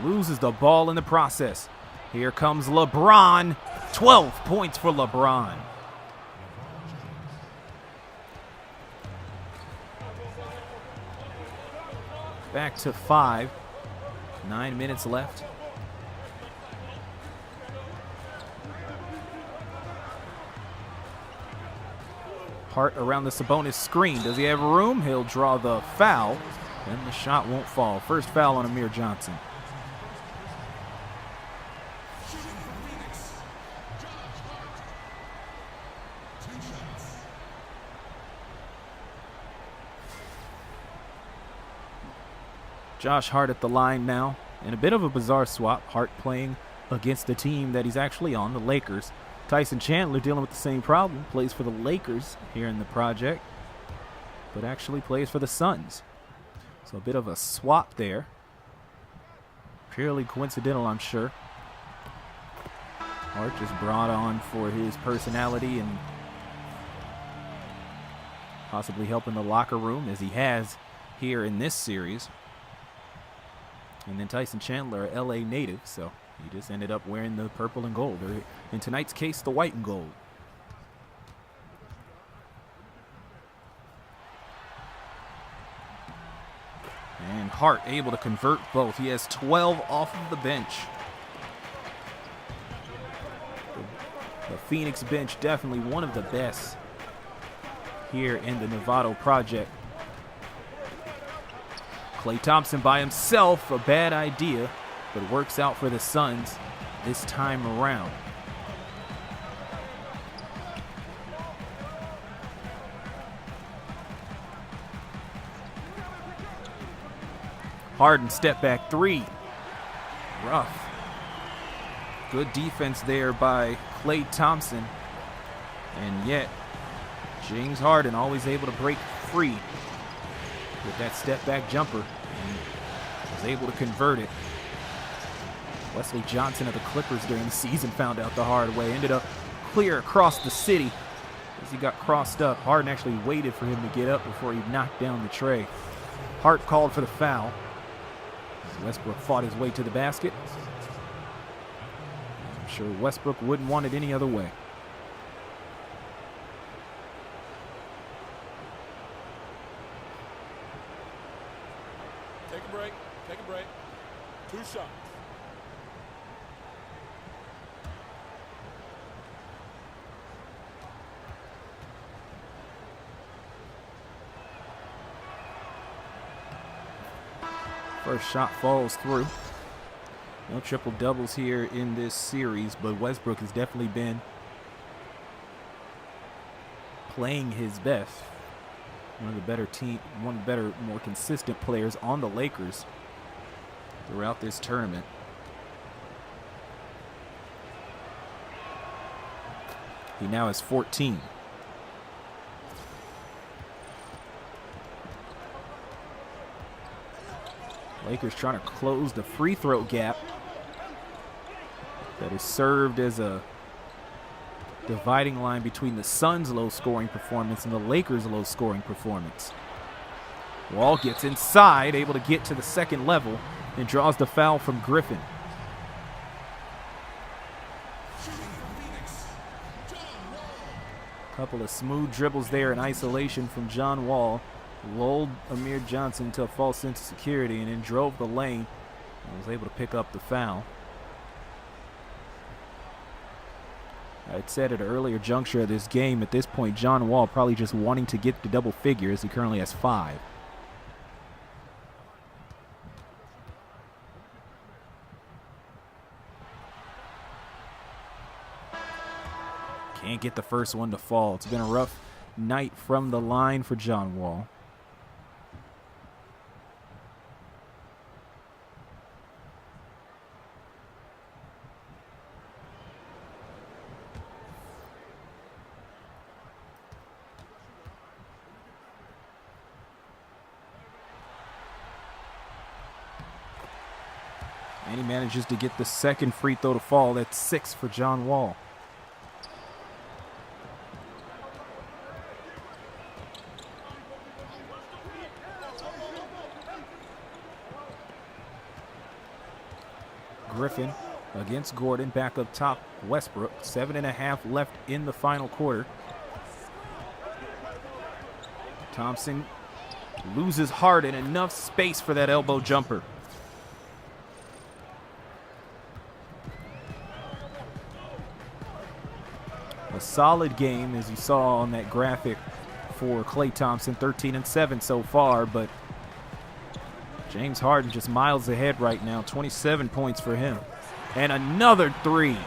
Loses the ball in the process. Here comes LeBron. 12 points for LeBron. Back to 5. 9 minutes left. Hart around the Sabonis screen. Does he have room? He'll draw the foul, and the shot won't fall. First foul on Amir Johnson. Josh Hart at the line now, and a bit of a bizarre swap. Hart playing against the team that he's actually on, the Lakers. Tyson Chandler dealing with the same problem, plays for the Lakers here in the project, but actually plays for the Suns. So a bit of a swap there. Purely coincidental, I'm sure. Hart just brought on for his personality and possibly helping the locker room, as he has here in this series. And then Tyson Chandler, a LA native, so he just ended up wearing the purple and gold, or in tonight's case, the white and gold. And Hart able to convert both. He has 12 off of the bench. The Phoenix bench, definitely one of the best here in the Novato Project. Klay Thompson by himself, a bad idea, but works out for the Suns this time around. Harden step back three. Rough. Good defense there by Klay Thompson. And yet, James Harden always able to break free with that step back jumper and was able to convert it. Wesley Johnson of the Clippers during the season found out the hard way. Ended up clear across the city as he got crossed up. Harden actually waited for him to get up before he knocked down the tray. Hart called for the foul. Westbrook fought his way to the basket. I'm sure Westbrook wouldn't want it any other way. Take a break. Take a break. 2 shots. First shot falls through. No triple doubles here in this series, but Westbrook has definitely been playing his best. One of the better, more consistent players on the Lakers throughout this tournament. He now has 14. Lakers trying to close the free throw gap that has served as a dividing line between the Suns' low-scoring performance and the Lakers' low-scoring performance. Wall gets inside, able to get to the second level, and draws the foul from Griffin. Couple of smooth dribbles there in isolation from John Wall. Lulled Amir Johnson to a false sense of security and then drove the lane and was able to pick up the foul. I had said at an earlier juncture of this game, at this point, John Wall probably just wanting to get to double figures. He currently has 5. Can't get the first one to fall. It's been a rough night from the line for John Wall. And he manages to get the second free throw to fall. That's 6 for John Wall. Griffin against Gordon, back up top, Westbrook. 7.5 left in the final quarter. Thompson loses Harden, enough space for that elbow jumper. A solid game, as you saw on that graphic, for Klay Thompson. 13 and 7 so far, but James Harden just miles ahead right now. 27 points for him. And another 3. They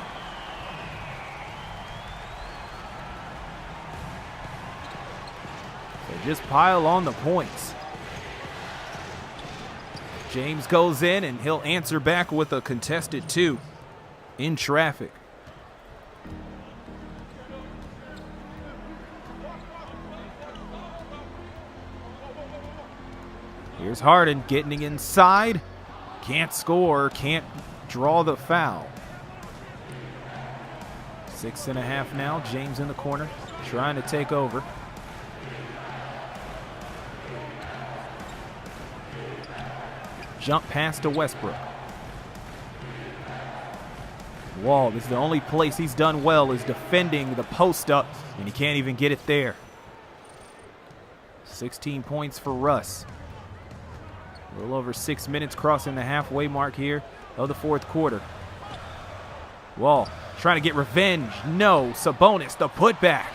just pile on the points. James goes in, and he'll answer back with a contested 2 in traffic. Here's Here's Harden getting inside. Can't score, can't draw the foul. 6.5 now. James in the corner, trying to take over. Jump pass to Westbrook. Wall, this is the only place he's done well, is defending the post up, and he can't even get it there. 16 points for Russ. A little over 6 minutes, crossing the halfway mark here of the fourth quarter. Wall trying to get revenge. No. Sabonis, the putback.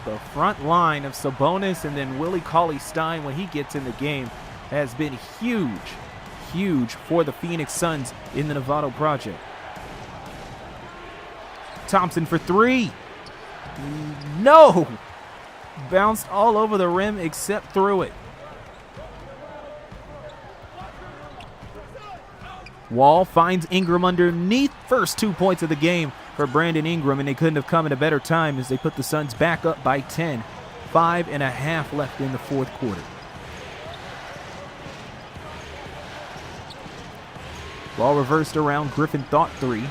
The front line of Sabonis and then Willie Cauley-Stein, when he gets in the game, has been huge for the Phoenix Suns in the Novato Project. Thompson for three. No! Bounced all over the rim except through it. Wall finds Ingram underneath. First 2 points of the game for Brandon Ingram, and they couldn't have come at a better time as they put the Suns back up by 10. 5.5 left in the fourth quarter. Ball reversed around. Griffin thought three,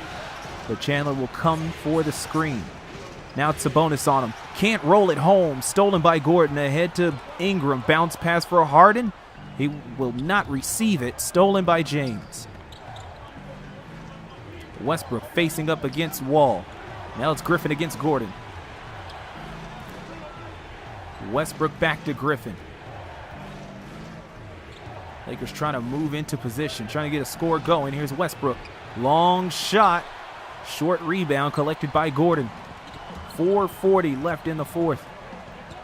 but Chandler will come for the screen. Now it's Sabonis on him. Can't roll it home. Stolen by Gordon. Ahead to Ingram. Bounce pass for Harden. He will not receive it. Stolen by James. Westbrook facing up against Wall. Now it's Griffin against Gordon. Westbrook back to Griffin. Lakers trying to move into position, trying to get a score going. Here's Westbrook. Long shot. Short rebound collected by Gordon. 4:40 left in the fourth.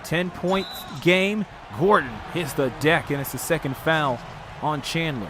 10-point game. Gordon hits the deck, and it's the second foul on Chandler.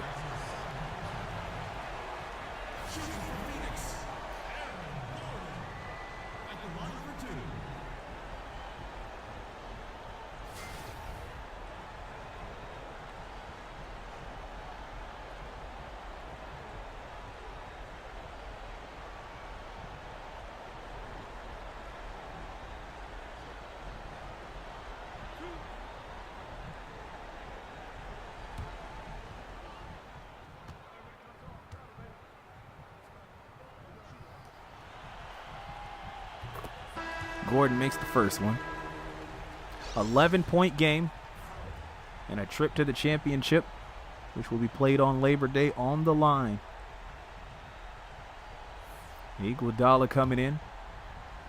Gordon makes the first one. 11-point game and a trip to the championship, which will be played on Labor Day, on the line. Iguodala coming in.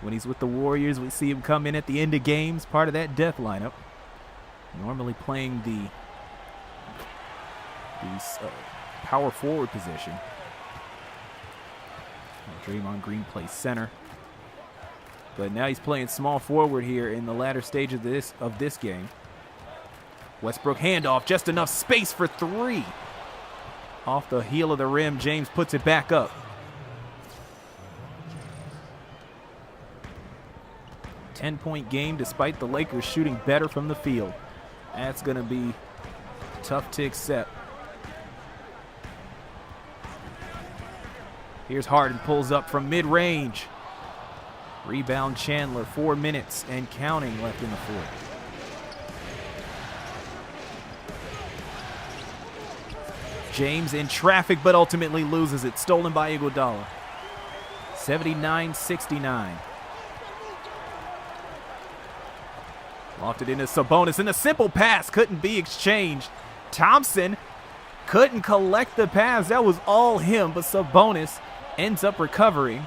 When he's with the Warriors, we see him come in at the end of games, part of that death lineup. Normally playing the power forward position. Draymond Green plays center. But now he's playing small forward here in the latter stage of this game. Westbrook handoff, just enough space for three. Off the heel of the rim, James puts it back up. A 10-point game despite the Lakers shooting better from the field. That's going to be tough to accept. Here's Harden, pulls up from mid-range. Rebound Chandler, 4 minutes and counting left in the fourth. James in traffic, but ultimately loses it. Stolen by Iguodala. 79-69. Lofted into Sabonis, and the simple pass couldn't be exchanged. Thompson couldn't collect the pass. That was all him, but Sabonis ends up recovering.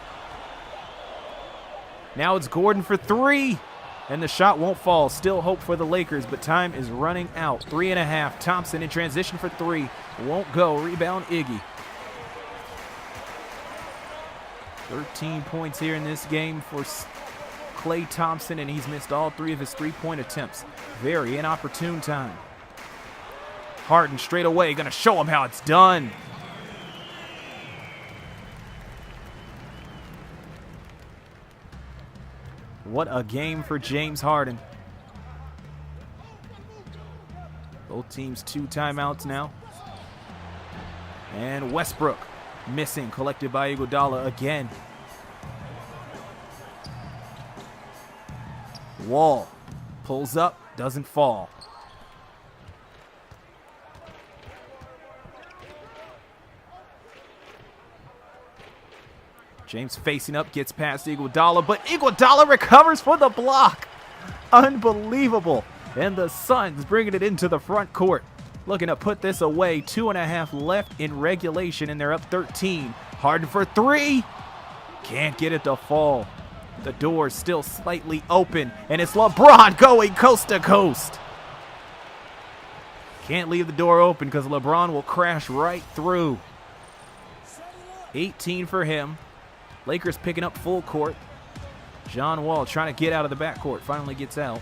Now it's Gordon for three, and the shot won't fall. Still hope for the Lakers, but time is running out. 3.5. Thompson in transition for three. Won't go. Rebound Iggy. 13 points here in this game for Klay Thompson, and he's missed all three of his three-point attempts. Very inopportune time. Harden straight away, going to show him how it's done. What a game for James Harden. Both teams 2 timeouts now. And Westbrook missing, collected by Iguodala again. Wall pulls up, doesn't fall. James facing up, gets past Iguodala, but Iguodala recovers for the block. Unbelievable. And the Suns bringing it into the front court. Looking to put this away. 2.5 left in regulation, and they're up 13. Harden for three. Can't get it to fall. The door's still slightly open, and it's LeBron going coast to coast. Can't leave the door open because LeBron will crash right through. 18 for him. Lakers picking up full court. John Wall trying to get out of the backcourt. Finally gets out.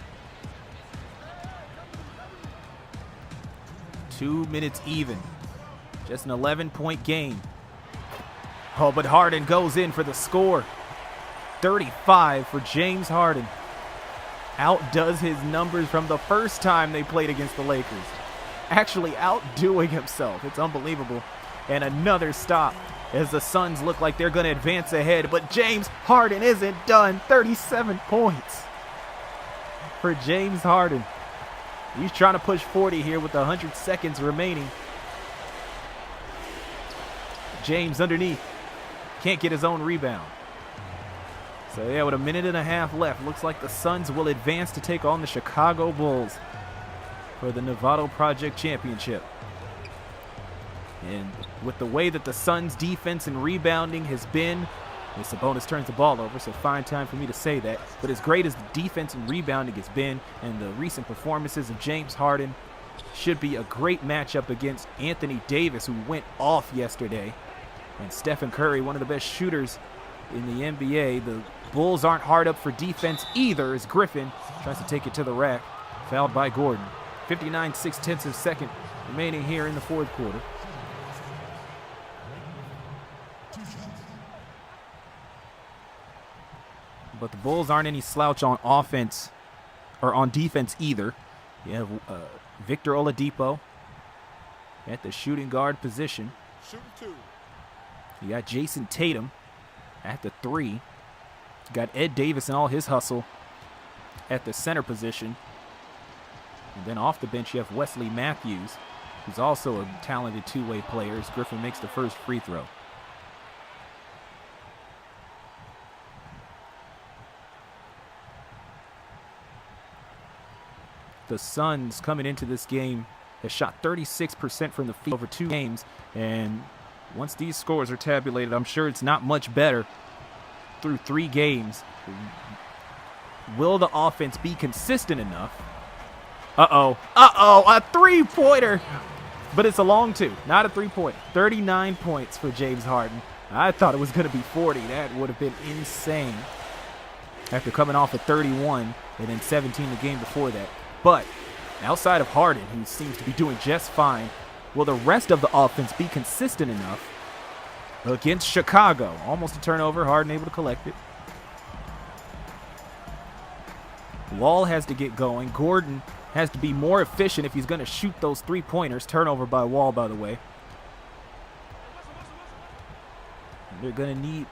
2 minutes even. Just an 11-point game. Oh, but Harden goes in for the score. 35 for James Harden. Outdoes his numbers from the first time they played against the Lakers. Actually outdoing himself. It's unbelievable. And another stop as the Suns look like they're going to advance ahead. But James Harden isn't done. 37 points for James Harden. He's trying to push 40 here with 100 seconds remaining. James underneath. Can't get his own rebound. So yeah, with 1.5 minutes left, looks like the Suns will advance to take on the Chicago Bulls for the Novato Project Championship. And with the way that the Suns' defense and rebounding has been, Sabonis turns the ball over, so fine time for me to say that. But as great as the defense and rebounding has been, and the recent performances of James Harden, should be a great matchup against Anthony Davis, who went off yesterday, and Stephen Curry, one of the best shooters in the NBA. The Bulls aren't hard up for defense either, as Griffin tries to take it to the rack, fouled by Gordon. 59 6/10 of a second remaining here in the fourth quarter. But the Bulls aren't any slouch on offense or on defense either. You have Victor Oladipo at the shooting guard position. Shooting two. You got Jason Tatum at the 3. You got Ed Davis and all his hustle at the center position. And then off the bench, you have Wesley Matthews, who's also a talented two-way player, as Griffin makes the first free throw. The Suns, coming into this game, has shot 36% from the field over 2 games. And once these scores are tabulated, I'm sure it's not much better through 3 games. Will the offense be consistent enough? A three-pointer. But it's a long 2, not a 3-pointer. 39 points for James Harden. I thought it was going to be 40. That would have been insane after coming off at 31 and then 17 the game before that. But outside of Harden, who seems to be doing just fine, will the rest of the offense be consistent enough against Chicago? Almost a turnover, Harden able to collect it. Wall has to get going. Gordon has to be more efficient if he's going to shoot those 3-pointers. Turnover by Wall, by the way. They're going to need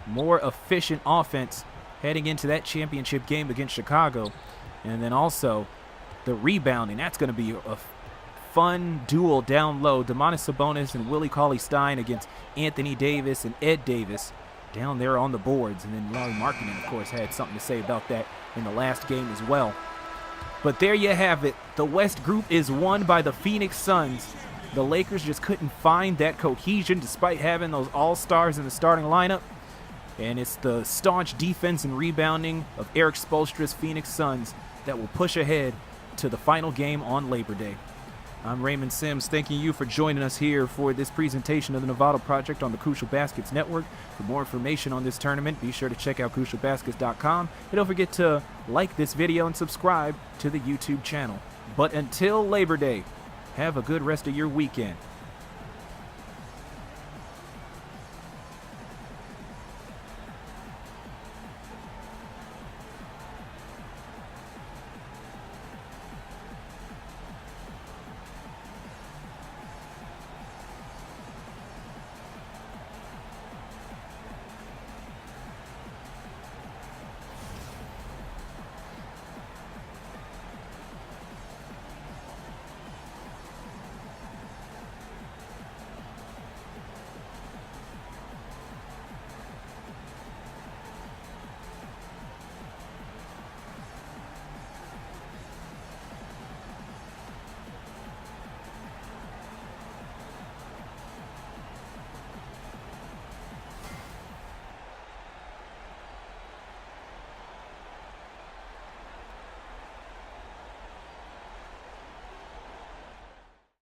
more efficient offense heading into that championship game against Chicago. And then also the rebounding. That's going to be a fun duel down low. Domantas Sabonis and Willie Cauley-Stein against Anthony Davis and Ed Davis down there on the boards. And then Larry Markkinen, of course, had something to say about that in the last game as well. But there you have it. The West Group is won by the Phoenix Suns. The Lakers just couldn't find that cohesion despite having those all-stars in the starting lineup. And it's the staunch defense and rebounding of Eric Spoelstra's Phoenix Suns that will push ahead to the final game on Labor Day. I'm Raymond Sims, thanking you for joining us here for this presentation of the Novato Project on the Crucial Baskets Network. For more information on this tournament, be sure to check out crucialbaskets.com. And don't forget to like this video and subscribe to the YouTube channel. But until Labor Day, have a good rest of your weekend.